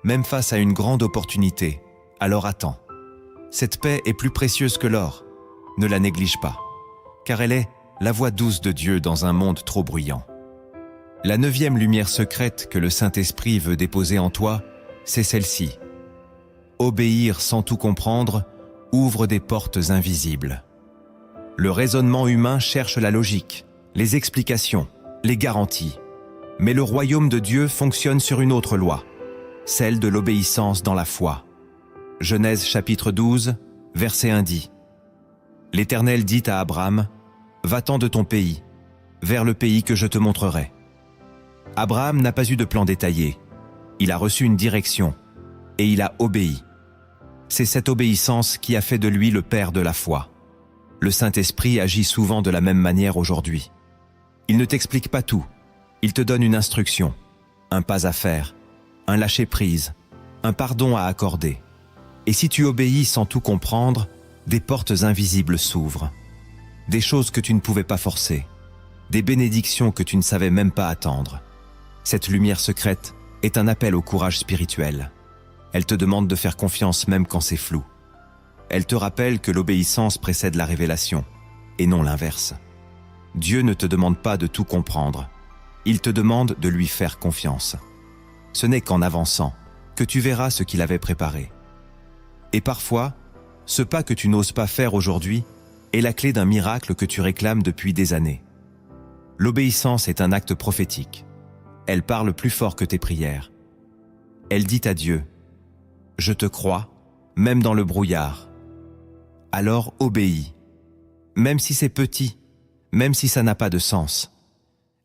même face à une grande opportunité, alors attends. Cette paix est plus précieuse que l'or. Ne la néglige pas, car elle est la voix douce de Dieu dans un monde trop bruyant. La 9e lumière secrète que le Saint-Esprit veut déposer en toi, c'est celle-ci. Obéir sans tout comprendre ouvre des portes invisibles. Le raisonnement humain cherche la logique, les explications, les garanties. Mais le royaume de Dieu fonctionne sur une autre loi, celle de l'obéissance dans la foi. Genèse chapitre 12, verset 1 dit « L'Éternel dit à Abraham, « Va-t'en de ton pays, vers le pays que je te montrerai. » Abraham n'a pas eu de plan détaillé. Il a reçu une direction et il a obéi. C'est cette obéissance qui a fait de lui le père de la foi. Le Saint-Esprit agit souvent de la même manière aujourd'hui. Il ne t'explique pas tout. Il te donne une instruction, un pas à faire, un lâcher-prise, un pardon à accorder. Et si tu obéis sans tout comprendre, des portes invisibles s'ouvrent. Des choses que tu ne pouvais pas forcer. Des bénédictions que tu ne savais même pas attendre. Cette lumière secrète est un appel au courage spirituel. Elle te demande de faire confiance même quand c'est flou. Elle te rappelle que l'obéissance précède la révélation, et non l'inverse. Dieu ne te demande pas de tout comprendre. Il te demande de lui faire confiance. Ce n'est qu'en avançant que tu verras ce qu'il avait préparé. Et parfois, ce pas que tu n'oses pas faire aujourd'hui est la clé d'un miracle que tu réclames depuis des années. L'obéissance est un acte prophétique. Elle parle plus fort que tes prières. Elle dit à Dieu, « Je te crois, même dans le brouillard. » Alors obéis. Même si c'est petit, même si ça n'a pas de sens.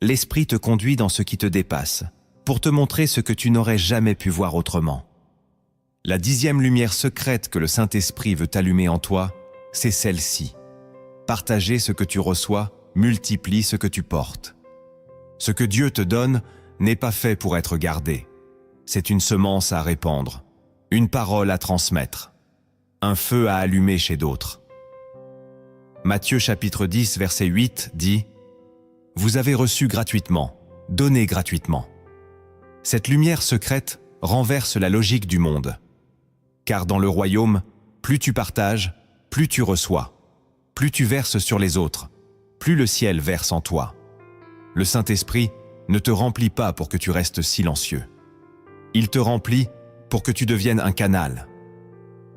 L'Esprit te conduit dans ce qui te dépasse, pour te montrer ce que tu n'aurais jamais pu voir autrement. La 10e lumière secrète que le Saint-Esprit veut allumer en toi, c'est celle-ci. Partager ce que tu reçois multiplie ce que tu portes. Ce que Dieu te donne n'est pas fait pour être gardé. C'est une semence à répandre, une parole à transmettre, un feu à allumer chez d'autres. Matthieu chapitre 10, verset 8 dit « Vous avez reçu gratuitement, donnez gratuitement. » Cette lumière secrète renverse la logique du monde. Car dans le royaume, plus tu partages, plus tu reçois. Plus tu verses sur les autres, plus le ciel verse en toi. Le Saint-Esprit ne te remplit pas pour que tu restes silencieux. Il te remplit pour que tu deviennes un canal.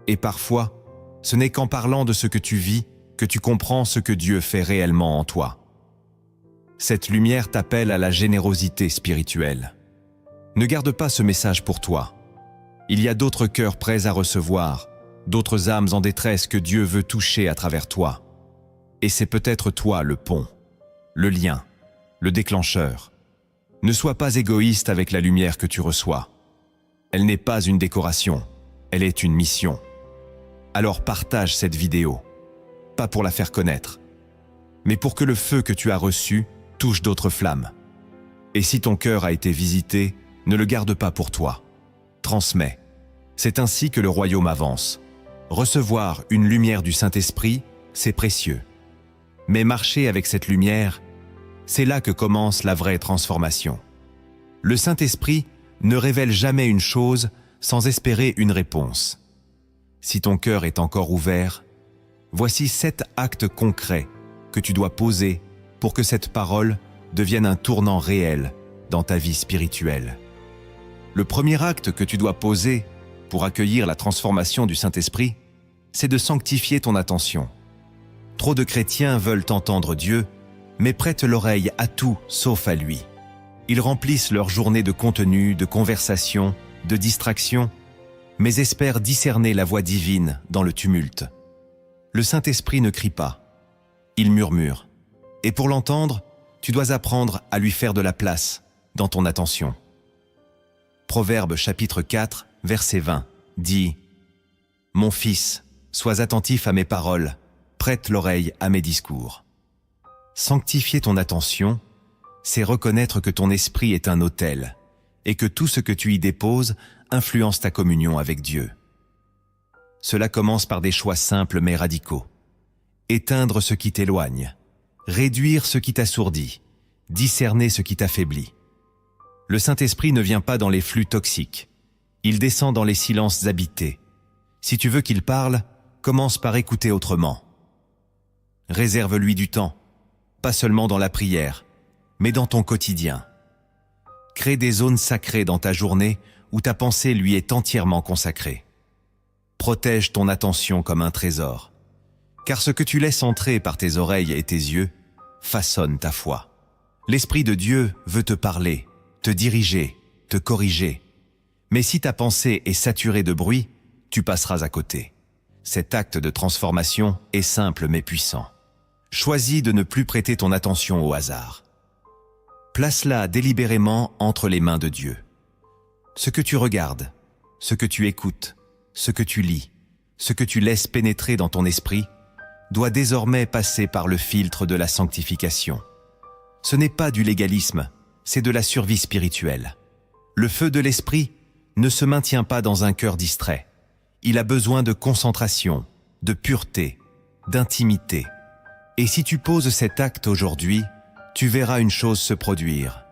Et parfois, ce n'est qu'en parlant de ce que tu vis que tu comprends ce que Dieu fait réellement en toi. Cette lumière t'appelle à la générosité spirituelle. Ne garde pas ce message pour toi. Il y a d'autres cœurs prêts à recevoir, d'autres âmes en détresse que Dieu veut toucher à travers toi. Et c'est peut-être toi le pont, le lien, le déclencheur. Ne sois pas égoïste avec la lumière que tu reçois. Elle n'est pas une décoration, elle est une mission. Alors partage cette vidéo, pas pour la faire connaître, mais pour que le feu que tu as reçu touche d'autres flammes. Et si ton cœur a été visité, ne le garde pas pour toi. Transmets. C'est ainsi que le royaume avance. Recevoir une lumière du Saint-Esprit, c'est précieux. Mais marcher avec cette lumière, c'est là que commence la vraie transformation. Le Saint-Esprit ne révèle jamais une chose sans espérer une réponse. Si ton cœur est encore ouvert, voici 7 actes concrets que tu dois poser pour que cette parole devienne un tournant réel dans ta vie spirituelle. Le premier acte que tu dois poser pour accueillir la transformation du Saint-Esprit, c'est de sanctifier ton attention. Trop de chrétiens veulent entendre Dieu, mais prêtent l'oreille à tout sauf à lui. Ils remplissent leur journée de contenu, de conversation, de distraction, mais espèrent discerner la voix divine dans le tumulte. Le Saint-Esprit ne crie pas, il murmure. Et pour l'entendre, tu dois apprendre à lui faire de la place dans ton attention. Proverbe chapitre 4, verset 20, dit « Mon fils, sois attentif à mes paroles, prête l'oreille à mes discours. » Sanctifier ton attention, c'est reconnaître que ton esprit est un autel et que tout ce que tu y déposes influence ta communion avec Dieu. Cela commence par des choix simples mais radicaux. Éteindre ce qui t'éloigne, réduire ce qui t'assourdit, discerner ce qui t'affaiblit. Le Saint-Esprit ne vient pas dans les flux toxiques. Il descend dans les silences habités. Si tu veux qu'il parle, commence par écouter autrement. Réserve-lui du temps, pas seulement dans la prière, mais dans ton quotidien. Crée des zones sacrées dans ta journée où ta pensée lui est entièrement consacrée. Protège ton attention comme un trésor, car ce que tu laisses entrer par tes oreilles et tes yeux façonne ta foi. L'Esprit de Dieu veut te parler, te diriger, te corriger. Mais si ta pensée est saturée de bruit, tu passeras à côté. Cet acte de transformation est simple mais puissant. Choisis de ne plus prêter ton attention au hasard. Place-la délibérément entre les mains de Dieu. Ce que tu regardes, ce que tu écoutes, ce que tu lis, ce que tu laisses pénétrer dans ton esprit, doit désormais passer par le filtre de la sanctification. Ce n'est pas du légalisme, c'est de la survie spirituelle. Le feu de l'esprit ne se maintient pas dans un cœur distrait. Il a besoin de concentration, de pureté, d'intimité. Et si tu poses cet acte aujourd'hui, tu verras une chose se produire.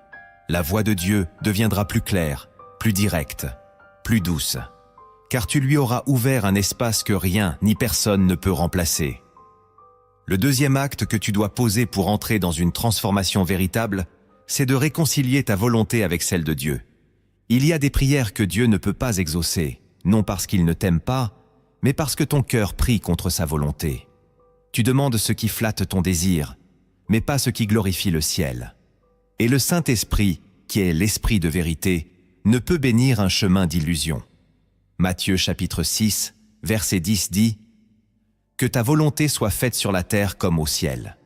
La voix de Dieu deviendra plus claire, plus directe, plus douce. Car tu lui auras ouvert un espace que rien ni personne ne peut remplacer. Le deuxième acte que tu dois poser pour entrer dans une transformation véritable, c'est de réconcilier ta volonté avec celle de Dieu. Il y a des prières que Dieu ne peut pas exaucer, non parce qu'il ne t'aime pas, mais parce que ton cœur prie contre sa volonté. Tu demandes ce qui flatte ton désir, mais pas ce qui glorifie le ciel. Et le Saint-Esprit, qui est l'Esprit de vérité, ne peut bénir un chemin d'illusion. Matthieu chapitre 6, verset 10 dit « Que ta volonté soit faite sur la terre comme au ciel ».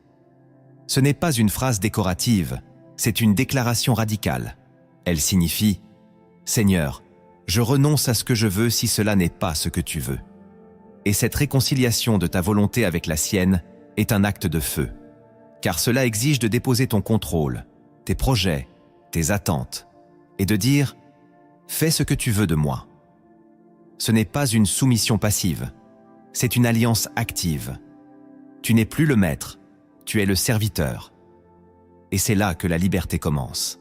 Ce n'est pas une phrase décorative, c'est une déclaration radicale. Elle signifie « Seigneur, je renonce à ce que je veux si cela n'est pas ce que tu veux ». Et cette réconciliation de ta volonté avec la sienne est un acte de feu. Car cela exige de déposer ton contrôle, tes projets, tes attentes, et de dire « Fais ce que tu veux de moi ». Ce n'est pas une soumission passive, c'est une alliance active. Tu n'es plus le maître, tu es le serviteur. Et c'est là que la liberté commence.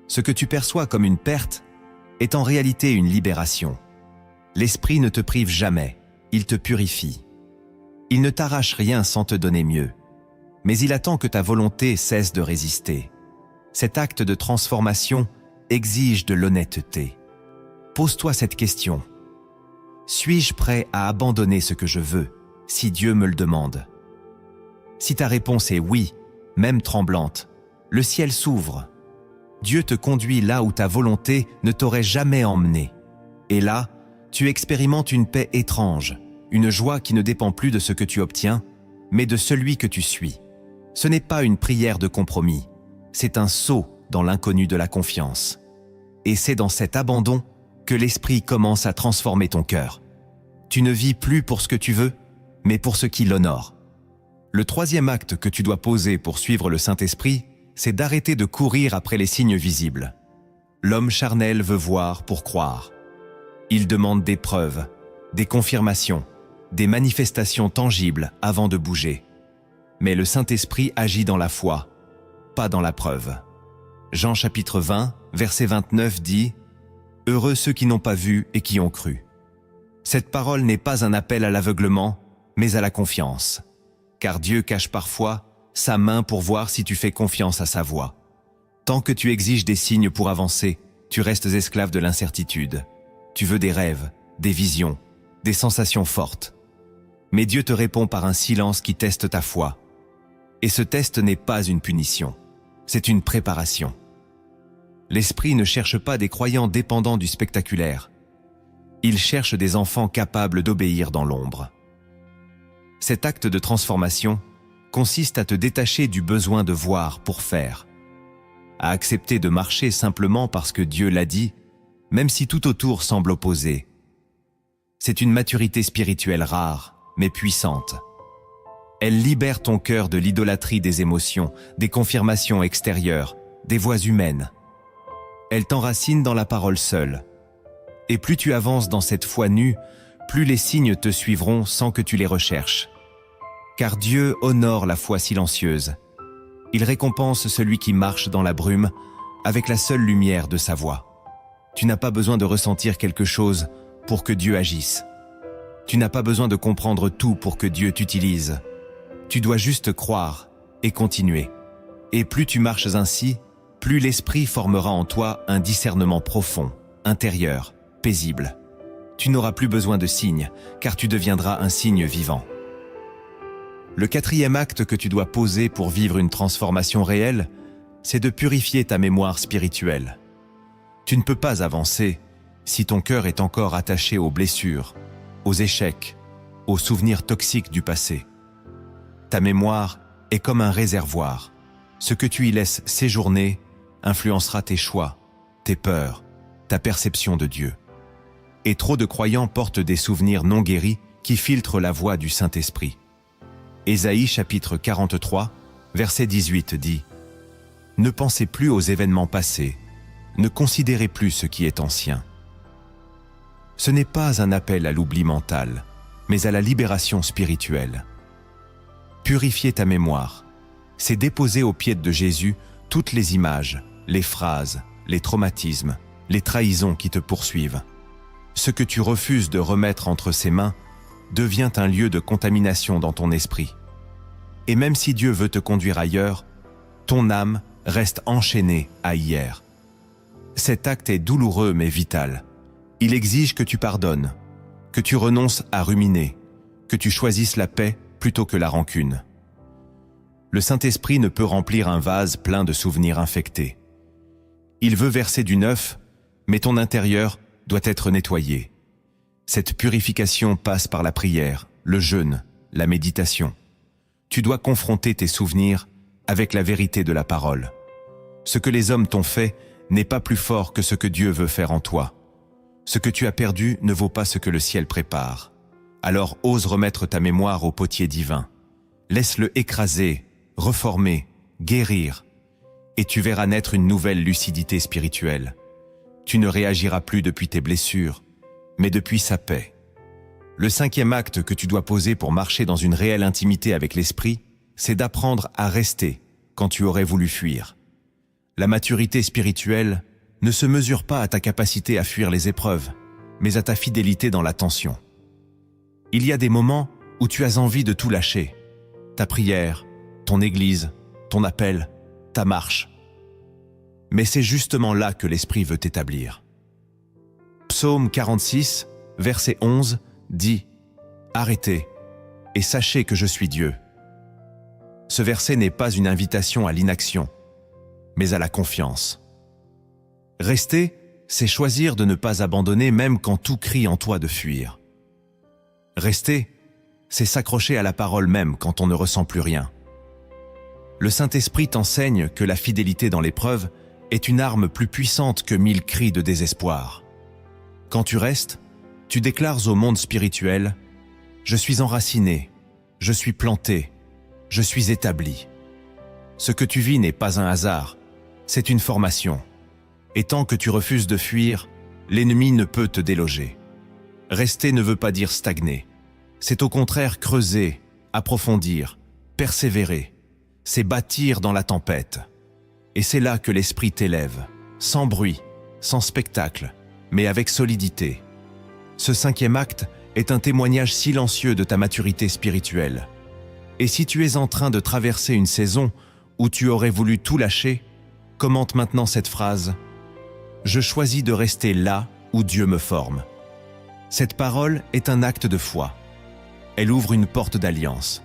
Ce que tu perçois comme une perte est en réalité une libération. L'Esprit ne te prive jamais, il te purifie. Il ne t'arrache rien sans te donner mieux, mais il attend que ta volonté cesse de résister. Cet acte de transformation exige de l'honnêteté. Pose-toi cette question. Suis-je prêt à abandonner ce que je veux, si Dieu me le demande? Si ta réponse est oui, même tremblante, le ciel s'ouvre. Dieu te conduit là où ta volonté ne t'aurait jamais emmené. Et là, tu expérimentes une paix étrange, une joie qui ne dépend plus de ce que tu obtiens, mais de celui que tu suis. Ce n'est pas une prière de compromis, c'est un saut dans l'inconnu de la confiance. Et c'est dans cet abandon que l'Esprit commence à transformer ton cœur. Tu ne vis plus pour ce que tu veux, mais pour ce qui l'honore. Le troisième acte que tu dois poser pour suivre le Saint-Esprit, c'est d'arrêter de courir après les signes visibles. L'homme charnel veut voir pour croire. Il demande des preuves, des confirmations, des manifestations tangibles avant de bouger. Mais le Saint-Esprit agit dans la foi, pas dans la preuve. Jean chapitre 20, verset 29 dit « Heureux ceux qui n'ont pas vu et qui ont cru ». Cette parole n'est pas un appel à l'aveuglement, mais à la confiance. Car Dieu cache parfois sa main pour voir si tu fais confiance à sa voix. Tant que tu exiges des signes pour avancer, tu restes esclave de l'incertitude. Tu veux des rêves, des visions, des sensations fortes. Mais Dieu te répond par un silence qui teste ta foi. Et ce test n'est pas une punition, c'est une préparation. L'Esprit ne cherche pas des croyants dépendants du spectaculaire. Il cherche des enfants capables d'obéir dans l'ombre. Cet acte de transformation consiste à te détacher du besoin de voir pour faire, à accepter de marcher simplement parce que Dieu l'a dit, même si tout autour semble opposé. C'est une maturité spirituelle rare, mais puissante. Elle libère ton cœur de l'idolâtrie des émotions, des confirmations extérieures, des voix humaines. Elle t'enracine dans la parole seule. Et plus tu avances dans cette foi nue, plus les signes te suivront sans que tu les recherches. car Dieu honore la foi silencieuse. Il récompense celui qui marche dans la brume avec la seule lumière de sa voix. Tu n'as pas besoin de ressentir quelque chose pour que Dieu agisse. Tu n'as pas besoin de comprendre tout pour que Dieu t'utilise. Tu dois juste croire et continuer. Et plus tu marches ainsi, plus l'Esprit formera en toi un discernement profond, intérieur, paisible. Tu n'auras plus besoin de signes, car tu deviendras un signe vivant. Le quatrième acte que tu dois poser pour vivre une transformation réelle, c'est de purifier ta mémoire spirituelle. Tu ne peux pas avancer si ton cœur est encore attaché aux blessures, aux échecs, aux souvenirs toxiques du passé. Ta mémoire est comme un réservoir. Ce que tu y laisses séjourner influencera tes choix, tes peurs, ta perception de Dieu. Et trop de croyants portent des souvenirs non guéris qui filtrent la voix du Saint-Esprit. Ésaïe chapitre 43, verset 18 dit « Ne pensez plus aux événements passés, ne considérez plus ce qui est ancien. » Ce n'est pas un appel à l'oubli mental, mais à la libération spirituelle. Purifier ta mémoire, c'est déposer aux pieds de Jésus toutes les images, les phrases, les traumatismes, les trahisons qui te poursuivent. Ce que tu refuses de remettre entre ses mains devient un lieu de contamination dans ton esprit. Et même si Dieu veut te conduire ailleurs, ton âme reste enchaînée à hier. Cet acte est douloureux mais vital. Il exige que tu pardonnes, que tu renonces à ruminer, que tu choisisses la paix plutôt que la rancune. Le Saint-Esprit ne peut remplir un vase plein de souvenirs infectés. Il veut verser du neuf, mais ton intérieur doit être nettoyé. Cette purification passe par la prière, le jeûne, la méditation. Tu dois confronter tes souvenirs avec la vérité de la parole. Ce que les hommes t'ont fait n'est pas plus fort que ce que Dieu veut faire en toi. Ce que tu as perdu ne vaut pas ce que le ciel prépare. Alors ose remettre ta mémoire au potier divin. Laisse-le écraser, reformer, guérir, et tu verras naître une nouvelle lucidité spirituelle. Tu ne réagiras plus depuis tes blessures, mais depuis sa paix. Le cinquième acte que tu dois poser pour marcher dans une réelle intimité avec l'Esprit, c'est d'apprendre à rester quand tu aurais voulu fuir. La maturité spirituelle ne se mesure pas à ta capacité à fuir les épreuves, mais à ta fidélité dans la tension. Il y a des moments où tu as envie de tout lâcher. Ta prière, ton église, ton appel, ta marche. Mais c'est justement là que l'Esprit veut t'établir. Psaume 46, verset 11, dit « Arrêtez et sachez que je suis Dieu ». Ce verset n'est pas une invitation à l'inaction, mais à la confiance. Rester, c'est choisir de ne pas abandonner même quand tout crie en toi de fuir. Rester, c'est s'accrocher à la parole même quand on ne ressent plus rien. Le Saint-Esprit t'enseigne que la fidélité dans l'épreuve est une arme plus puissante que 1000 cris de désespoir. Quand tu restes, tu déclares au monde spirituel « Je suis enraciné, je suis planté, je suis établi ». Ce que tu vis n'est pas un hasard, c'est une formation. Et tant que tu refuses de fuir, l'ennemi ne peut te déloger. Rester ne veut pas dire stagner. C'est au contraire creuser, approfondir, persévérer. C'est bâtir dans la tempête. Et c'est là que l'Esprit t'élève, sans bruit, sans spectacle, mais avec solidité. Ce cinquième acte est un témoignage silencieux de ta maturité spirituelle. Et si tu es en train de traverser une saison où tu aurais voulu tout lâcher, commente maintenant cette phrase « Je choisis de rester là où Dieu me forme ». Cette parole est un acte de foi. Elle ouvre une porte d'alliance.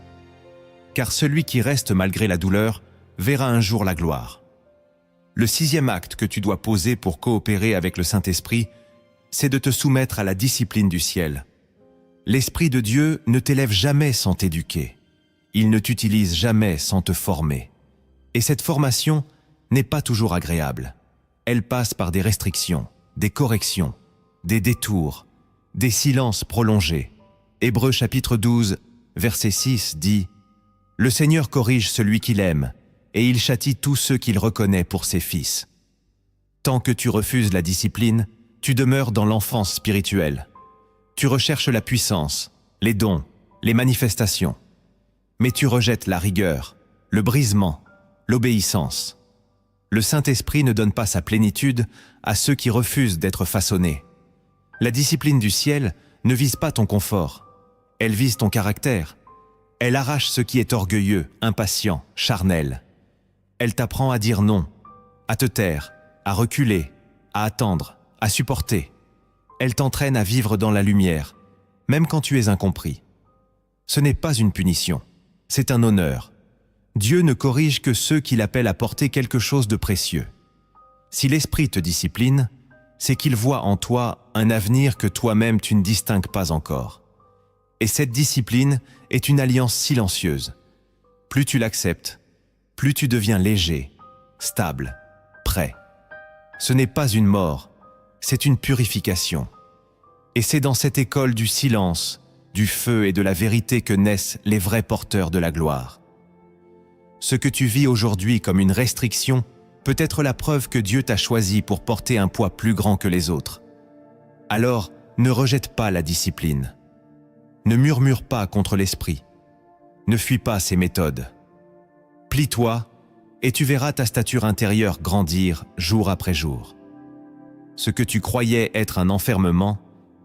Car celui qui reste malgré la douleur verra un jour la gloire. Le sixième acte que tu dois poser pour coopérer avec le Saint-Esprit, c'est de te soumettre à la discipline du ciel. L'Esprit de Dieu ne t'élève jamais sans t'éduquer. Il ne t'utilise jamais sans te former. Et cette formation n'est pas toujours agréable. Elle passe par des restrictions, des corrections, des détours, des silences prolongés. Hébreux chapitre 12, verset 6 dit « Le Seigneur corrige celui qu'il aime, et il châtie tous ceux qu'il reconnaît pour ses fils. » Tant que tu refuses la discipline, tu demeures dans l'enfance spirituelle. Tu recherches la puissance, les dons, les manifestations. Mais tu rejettes la rigueur, le brisement, l'obéissance. Le Saint-Esprit ne donne pas sa plénitude à ceux qui refusent d'être façonnés. La discipline du ciel ne vise pas ton confort, elle vise ton caractère. Elle arrache ce qui est orgueilleux, impatient, charnel. Elle t'apprend à dire non, à te taire, à reculer, à attendre, à supporter. Elle t'entraîne à vivre dans la lumière, même quand tu es incompris. Ce n'est pas une punition, c'est un honneur. Dieu ne corrige que ceux qu'il appelle à porter quelque chose de précieux. Si l'Esprit te discipline, c'est qu'il voit en toi un avenir que toi-même tu ne distingues pas encore. Et cette discipline est une alliance silencieuse. Plus tu l'acceptes, plus tu deviens léger, stable, prêt. Ce n'est pas une mort, c'est une purification. Et c'est dans cette école du silence, du feu et de la vérité que naissent les vrais porteurs de la gloire. Ce que tu vis aujourd'hui comme une restriction peut être la preuve que Dieu t'a choisi pour porter un poids plus grand que les autres. Alors, ne rejette pas la discipline. Ne murmure pas contre l'esprit. Ne fuis pas ses méthodes. Plie-toi et tu verras ta stature intérieure grandir jour après jour. Ce que tu croyais être un enfermement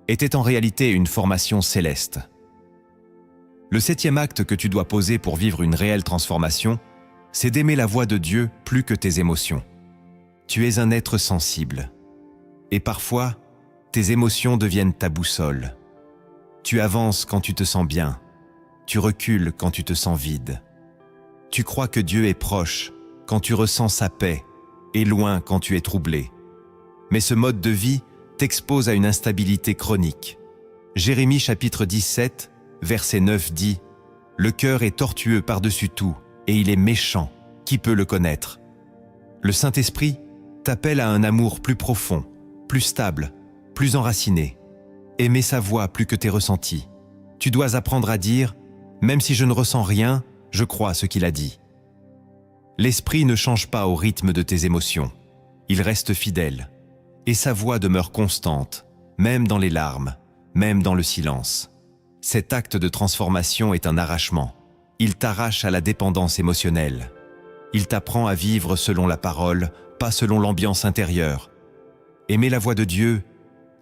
était en réalité une formation céleste. Le 7e acte que tu dois poser pour vivre une réelle transformation, c'est d'aimer la voix de Dieu plus que tes émotions. Tu es un être sensible. Et parfois, tes émotions deviennent ta boussole. Tu avances quand tu te sens bien. Tu recules quand tu te sens vide. Tu crois que Dieu est proche quand tu ressens sa paix et loin quand tu es troublé. Mais ce mode de vie t'expose à une instabilité chronique. Jérémie chapitre 17, verset 9 dit « Le cœur est tortueux par-dessus tout, et il est méchant. Qui peut le connaître ?» Le Saint-Esprit t'appelle à un amour plus profond, plus stable, plus enraciné. Aimer sa voix plus que tes ressentis. Tu dois apprendre à dire « Même si je ne ressens rien, je crois ce qu'il a dit. » L'Esprit ne change pas au rythme de tes émotions. Il reste fidèle. Et sa voix demeure constante, même dans les larmes, même dans le silence. Cet acte de transformation est un arrachement. Il t'arrache à la dépendance émotionnelle. Il t'apprend à vivre selon la parole, pas selon l'ambiance intérieure. Aimer la voix de Dieu,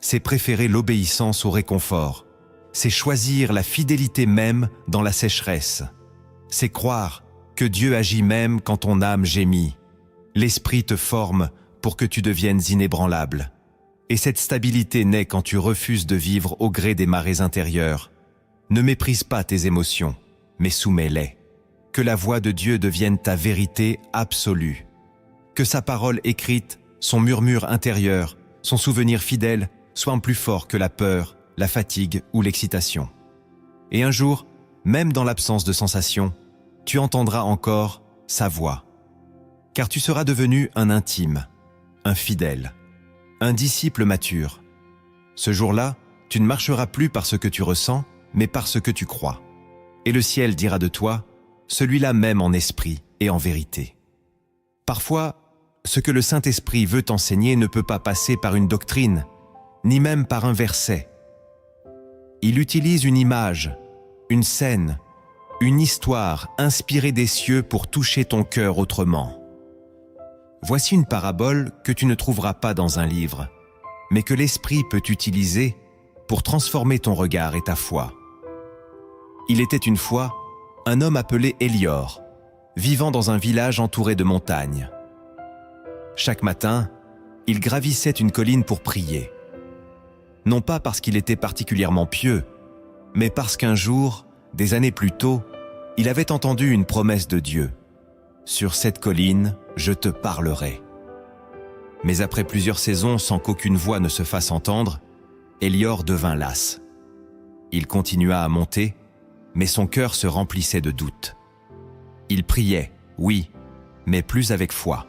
c'est préférer l'obéissance au réconfort. C'est choisir la fidélité même dans la sécheresse. C'est croire que Dieu agit même quand ton âme gémit. L'Esprit te forme pour que tu deviennes inébranlable. Et cette stabilité naît quand tu refuses de vivre au gré des marées intérieures. Ne méprise pas tes émotions, mais soumets-les. Que la voix de Dieu devienne ta vérité absolue. Que sa parole écrite, son murmure intérieur, son souvenir fidèle soient plus forts que la peur, la fatigue ou l'excitation. Et un jour, même dans l'absence de sensation, tu entendras encore sa voix. Car tu seras devenu un intime, un fidèle, un disciple mature. Ce jour-là, tu ne marcheras plus par ce que tu ressens, mais par ce que tu crois. Et le ciel dira de toi, celui-là même en esprit et en vérité. Parfois, ce que le Saint-Esprit veut t'enseigner ne peut pas passer par une doctrine, ni même par un verset. Il utilise une image, une scène, une histoire inspirée des cieux pour toucher ton cœur autrement. Voici une parabole que tu ne trouveras pas dans un livre, mais que l'Esprit peut utiliser pour transformer ton regard et ta foi. Il était une fois un homme appelé Élior, vivant dans un village entouré de montagnes. Chaque matin, il gravissait une colline pour prier. Non pas parce qu'il était particulièrement pieux, mais parce qu'un jour, des années plus tôt, il avait entendu une promesse de Dieu. « Sur cette colline, je te parlerai. » Mais après plusieurs saisons sans qu'aucune voix ne se fasse entendre, Élior devint las. Il continua à monter, mais son cœur se remplissait de doutes. Il priait, oui, mais plus avec foi.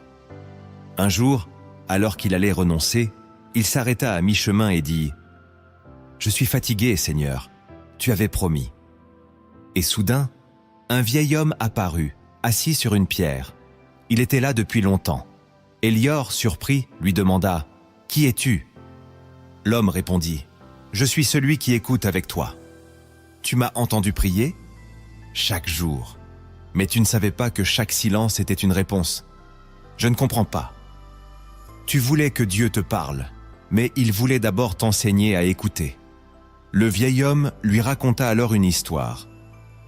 Un jour, alors qu'il allait renoncer, il s'arrêta à mi-chemin et dit « Je suis fatigué, Seigneur, tu avais promis. » Et soudain, un vieil homme apparut, assis sur une pierre. Il était là depuis longtemps. Élior, surpris, lui demanda « Qui es-tu » L'homme répondit « Je suis celui qui écoute avec toi. Tu m'as entendu prier ? chaque jour. Mais tu ne savais pas que chaque silence était une réponse. Je ne comprends pas. Tu voulais que Dieu te parle, mais il voulait d'abord t'enseigner à écouter. Le vieil homme lui raconta alors une histoire.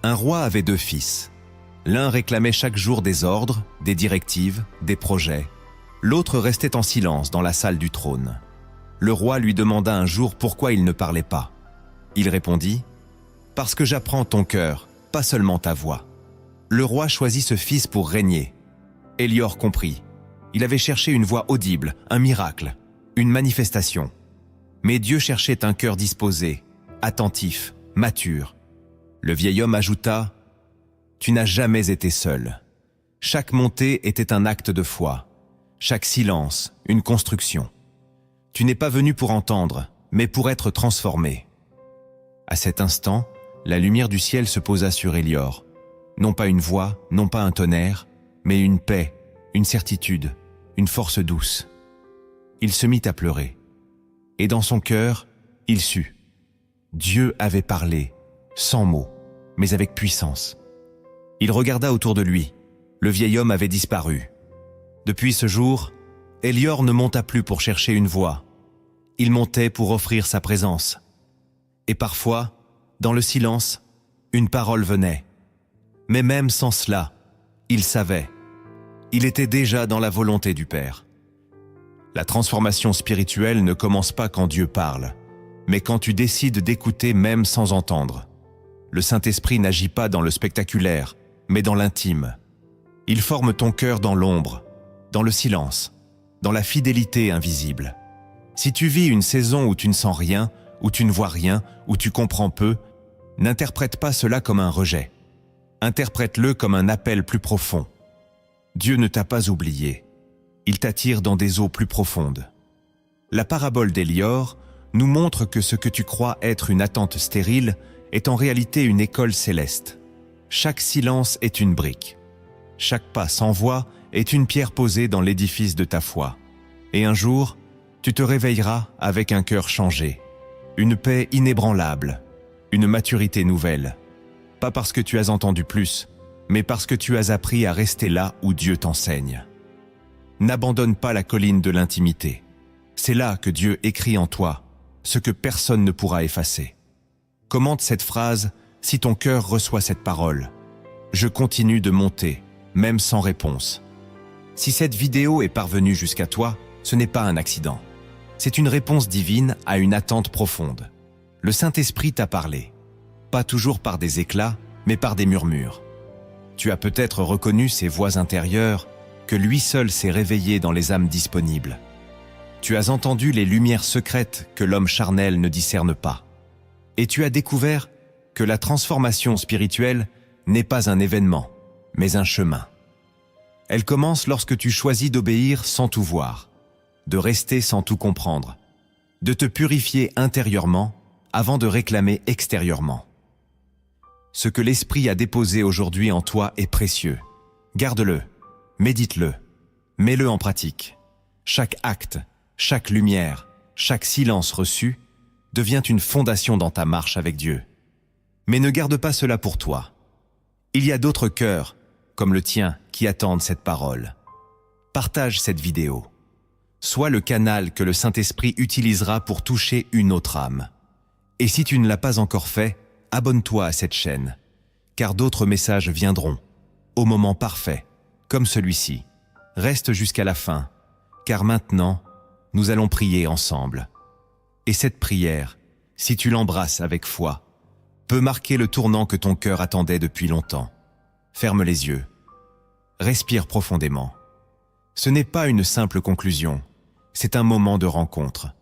Un roi avait 2 fils. L'un réclamait chaque jour des ordres, des directives, des projets. L'autre restait en silence dans la salle du trône. Le roi lui demanda un jour pourquoi il ne parlait pas. Il répondit « Parce que j'apprends ton cœur, pas seulement ta voix. » Le roi choisit ce fils pour régner. Hélior comprit. Il avait cherché une voix audible, un miracle, une manifestation. Mais Dieu cherchait un cœur disposé, attentif, mature. Le vieil homme ajouta « Tu n'as jamais été seul. Chaque montée était un acte de foi. Chaque silence, une construction. Tu n'es pas venu pour entendre, mais pour être transformé. » À cet instant, la lumière du ciel se posa sur Hélior. Non pas une voix, non pas un tonnerre, mais une paix, une certitude, une force douce. Il se mit à pleurer. Et dans son cœur, il sut. Dieu avait parlé, sans mots, mais avec puissance. Il regarda autour de lui. Le vieil homme avait disparu. Depuis ce jour, Hélior ne monta plus pour chercher une voix. Il montait pour offrir sa présence. Et parfois, dans le silence, une parole venait. Mais même sans cela, il savait. Il était déjà dans la volonté du Père. La transformation spirituelle ne commence pas quand Dieu parle, mais quand tu décides d'écouter même sans entendre. Le Saint-Esprit n'agit pas dans le spectaculaire, mais dans l'intime. Il forme ton cœur dans l'ombre, dans le silence, dans la fidélité invisible. Si tu vis une saison où tu ne sens rien, où tu ne vois rien, où tu comprends peu, n'interprète pas cela comme un rejet. Interprète-le comme un appel plus profond. Dieu ne t'a pas oublié. Il t'attire dans des eaux plus profondes. La parabole d'Hélior nous montre que ce que tu crois être une attente stérile est en réalité une école céleste. Chaque silence est une brique. Chaque pas sans voix est une pierre posée dans l'édifice de ta foi. Et un jour, tu te réveilleras avec un cœur changé, une paix inébranlable, une maturité nouvelle. Pas parce que tu as entendu plus, mais parce que tu as appris à rester là où Dieu t'enseigne. N'abandonne pas la colline de l'intimité. C'est là que Dieu écrit en toi ce que personne ne pourra effacer. Commente cette phrase si ton cœur reçoit cette parole. Je continue de monter, même sans réponse. Si cette vidéo est parvenue jusqu'à toi, ce n'est pas un accident. C'est une réponse divine à une attente profonde. Le Saint-Esprit t'a parlé. Pas toujours par des éclats, mais par des murmures. Tu as peut-être reconnu ces voix intérieures que lui seul s'est réveillé dans les âmes disponibles. Tu as entendu les lumières secrètes que l'homme charnel ne discerne pas. Et tu as découvert que la transformation spirituelle n'est pas un événement, mais un chemin. Elle commence lorsque tu choisis d'obéir sans tout voir, de rester sans tout comprendre, de te purifier intérieurement avant de réclamer extérieurement. Ce que l'Esprit a déposé aujourd'hui en toi est précieux. Garde-le, médite-le, mets-le en pratique. Chaque acte, chaque lumière, chaque silence reçu devient une fondation dans ta marche avec Dieu. Mais ne garde pas cela pour toi. Il y a d'autres cœurs, comme le tien, qui attendent cette parole. Partage cette vidéo. Sois le canal que le Saint-Esprit utilisera pour toucher une autre âme. Et si tu ne l'as pas encore fait, abonne-toi à cette chaîne, car d'autres messages viendront, au moment parfait, comme celui-ci. Reste jusqu'à la fin, car maintenant, nous allons prier ensemble. Et cette prière, si tu l'embrasses avec foi, peut marquer le tournant que ton cœur attendait depuis longtemps. Ferme les yeux. Respire profondément. Ce n'est pas une simple conclusion, c'est un moment de rencontre.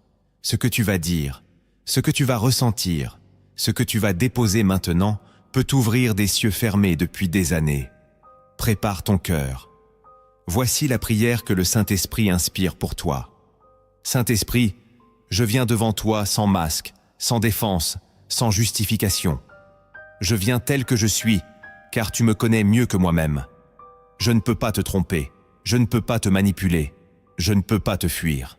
Ce que tu vas dire, ce que tu vas ressentir, ce que tu vas déposer maintenant peut t'ouvrir des cieux fermés depuis des années. Prépare ton cœur. Voici la prière que le Saint-Esprit inspire pour toi. Saint-Esprit, je viens devant toi sans masque, sans défense, sans justification. Je viens tel que je suis, car tu me connais mieux que moi-même. Je ne peux pas te tromper, je ne peux pas te manipuler, je ne peux pas te fuir.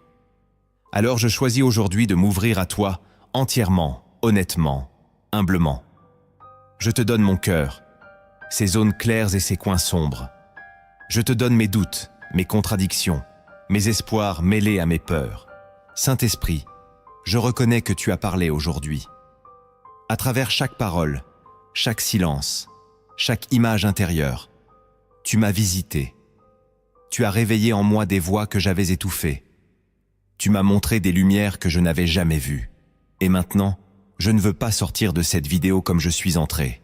Alors je choisis aujourd'hui de m'ouvrir à toi entièrement, honnêtement, humblement. Je te donne mon cœur, ses zones claires et ses coins sombres. Je te donne mes doutes, mes contradictions, mes espoirs mêlés à mes peurs. Saint-Esprit, je reconnais que tu as parlé aujourd'hui. À travers chaque parole, chaque silence, chaque image intérieure, tu m'as visité. Tu as réveillé en moi des voix que j'avais étouffées. Tu m'as montré des lumières que je n'avais jamais vues. Et maintenant, je ne veux pas sortir de cette vidéo comme je suis entré.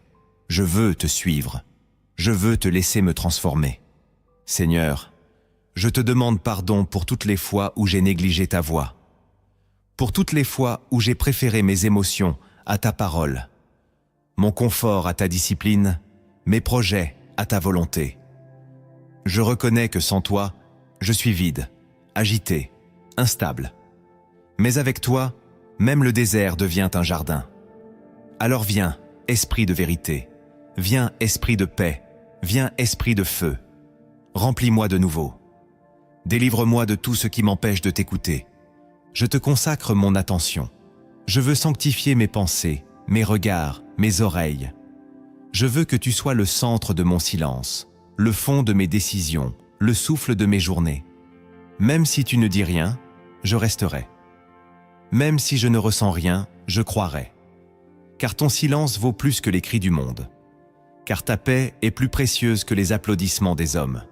Je veux te suivre. Je veux te laisser me transformer. Seigneur, je te demande pardon pour toutes les fois où j'ai négligé ta voix. Pour toutes les fois où j'ai préféré mes émotions à ta parole, mon confort à ta discipline, mes projets à ta volonté. Je reconnais que sans toi, je suis vide, agité, instable. Mais avec toi, même le désert devient un jardin. Alors viens, esprit de vérité, viens, esprit de paix, viens, esprit de feu. Remplis-moi de nouveau. Délivre-moi de tout ce qui m'empêche de t'écouter. Je te consacre mon attention. Je veux sanctifier mes pensées, mes regards, mes oreilles. Je veux que tu sois le centre de mon silence, le fond de mes décisions, le souffle de mes journées. Même si tu ne dis rien, je resterai. Même si je ne ressens rien, je croirai. Car ton silence vaut plus que les cris du monde. Car ta paix est plus précieuse que les applaudissements des hommes.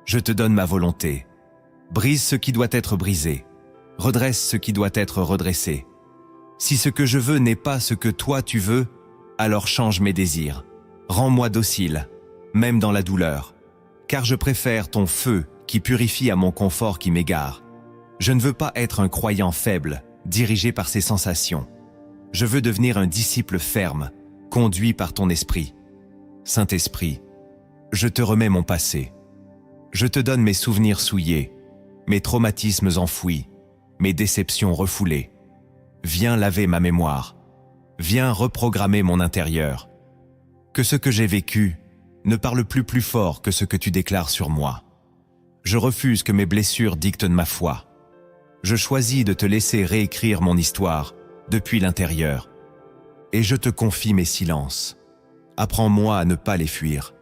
Je te donne ma volonté. Brise ce qui doit être brisé. Redresse ce qui doit être redressé. Si ce que je veux n'est pas ce que toi tu veux, alors change mes désirs. Rends-moi docile, même dans la douleur. Car je préfère ton feu qui purifie à mon confort qui m'égare. Je ne veux pas être un croyant faible, dirigé par ses sensations. Je veux devenir un disciple ferme, conduit par ton esprit. Saint-Esprit, je te remets mon passé. Je te donne mes souvenirs souillés, mes traumatismes enfouis, mes déceptions refoulées. Viens laver ma mémoire. Viens reprogrammer mon intérieur. Que ce que j'ai vécu ne parle plus fort que ce que tu déclares sur moi. Je refuse que mes blessures dictent ma foi. Je choisis de te laisser réécrire mon histoire depuis l'intérieur. Et je te confie mes silences. Apprends-moi à ne pas les fuir,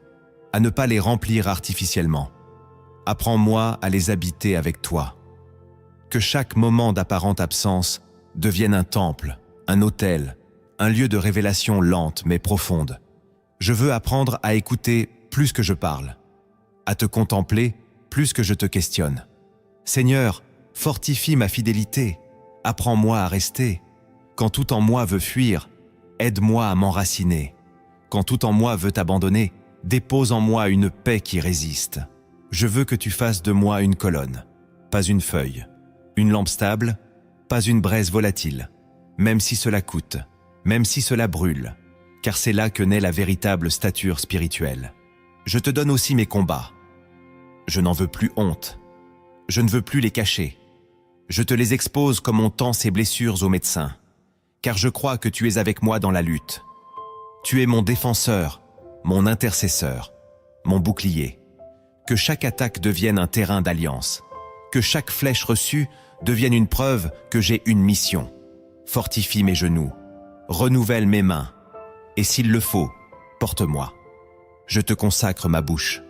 à ne pas les remplir artificiellement. Apprends-moi à les habiter avec toi. Que chaque moment d'apparente absence devienne un temple, un autel, un lieu de révélation lente mais profonde. Je veux apprendre à écouter plus que je parle, à te contempler plus que je te questionne. Seigneur, fortifie ma fidélité, apprends-moi à rester. Quand tout en moi veut fuir, aide-moi à m'enraciner. Quand tout en moi veut abandonner, dépose en moi une paix qui résiste. Je veux que tu fasses de moi une colonne, pas une feuille, une lampe stable, pas une braise volatile, même si cela coûte, même si cela brûle, car c'est là que naît la véritable stature spirituelle. Je te donne aussi mes combats. Je n'en veux plus honte. Je ne veux plus les cacher. Je te les expose comme on tend ces blessures aux médecins, car je crois que tu es avec moi dans la lutte. Tu es mon défenseur, mon intercesseur, mon bouclier. Que chaque attaque devienne un terrain d'alliance, que chaque flèche reçue devienne une preuve que j'ai une mission. Fortifie mes genoux, renouvelle mes mains, et s'il le faut, porte-moi. Je te consacre ma bouche,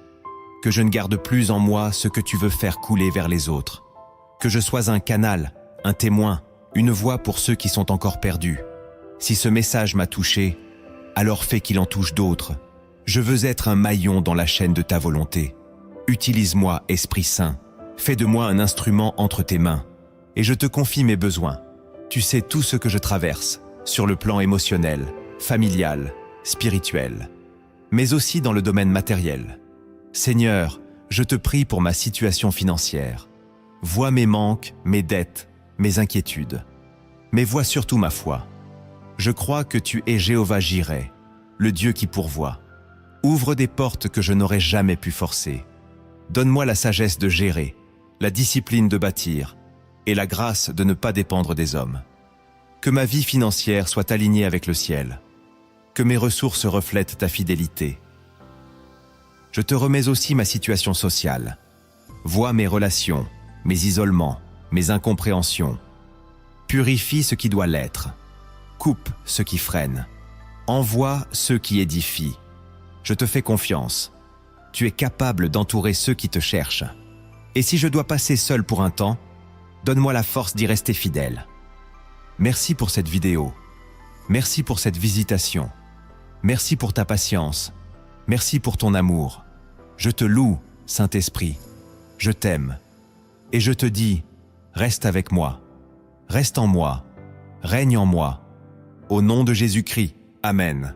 que je ne garde plus en moi ce que tu veux faire couler vers les autres, que je sois un canal, un témoin, une voix pour ceux qui sont encore perdus. Si ce message m'a touché, alors fais qu'il en touche d'autres. Je veux être un maillon dans la chaîne de ta volonté. Utilise-moi, Esprit Saint, fais de moi un instrument entre tes mains, et je te confie mes besoins. Tu sais tout ce que je traverse, sur le plan émotionnel, familial, spirituel, mais aussi dans le domaine matériel. Seigneur, je te prie pour ma situation financière. Vois mes manques, mes dettes, mes inquiétudes, mais vois surtout ma foi. Je crois que tu es Jéhovah Jireh, le Dieu qui pourvoit. Ouvre des portes que je n'aurais jamais pu forcer. Donne-moi la sagesse de gérer, la discipline de bâtir et la grâce de ne pas dépendre des hommes. Que ma vie financière soit alignée avec le ciel. Que mes ressources reflètent ta fidélité. Je te remets aussi ma situation sociale. Vois mes relations, mes isolements, mes incompréhensions. Purifie ce qui doit l'être. Coupe ce qui freine. Envoie ceux qui édifient. je te fais confiance. Tu es capable d'entourer ceux qui te cherchent. Et si je dois passer seul pour un temps, donne-moi la force d'y rester fidèle. Merci pour cette vidéo. Merci pour cette visitation. Merci pour ta patience. Merci pour ton amour. Je te loue, Saint-Esprit. Je t'aime. Et je te dis, reste avec moi. Reste en moi. Règne en moi. Au nom de Jésus-Christ. Amen.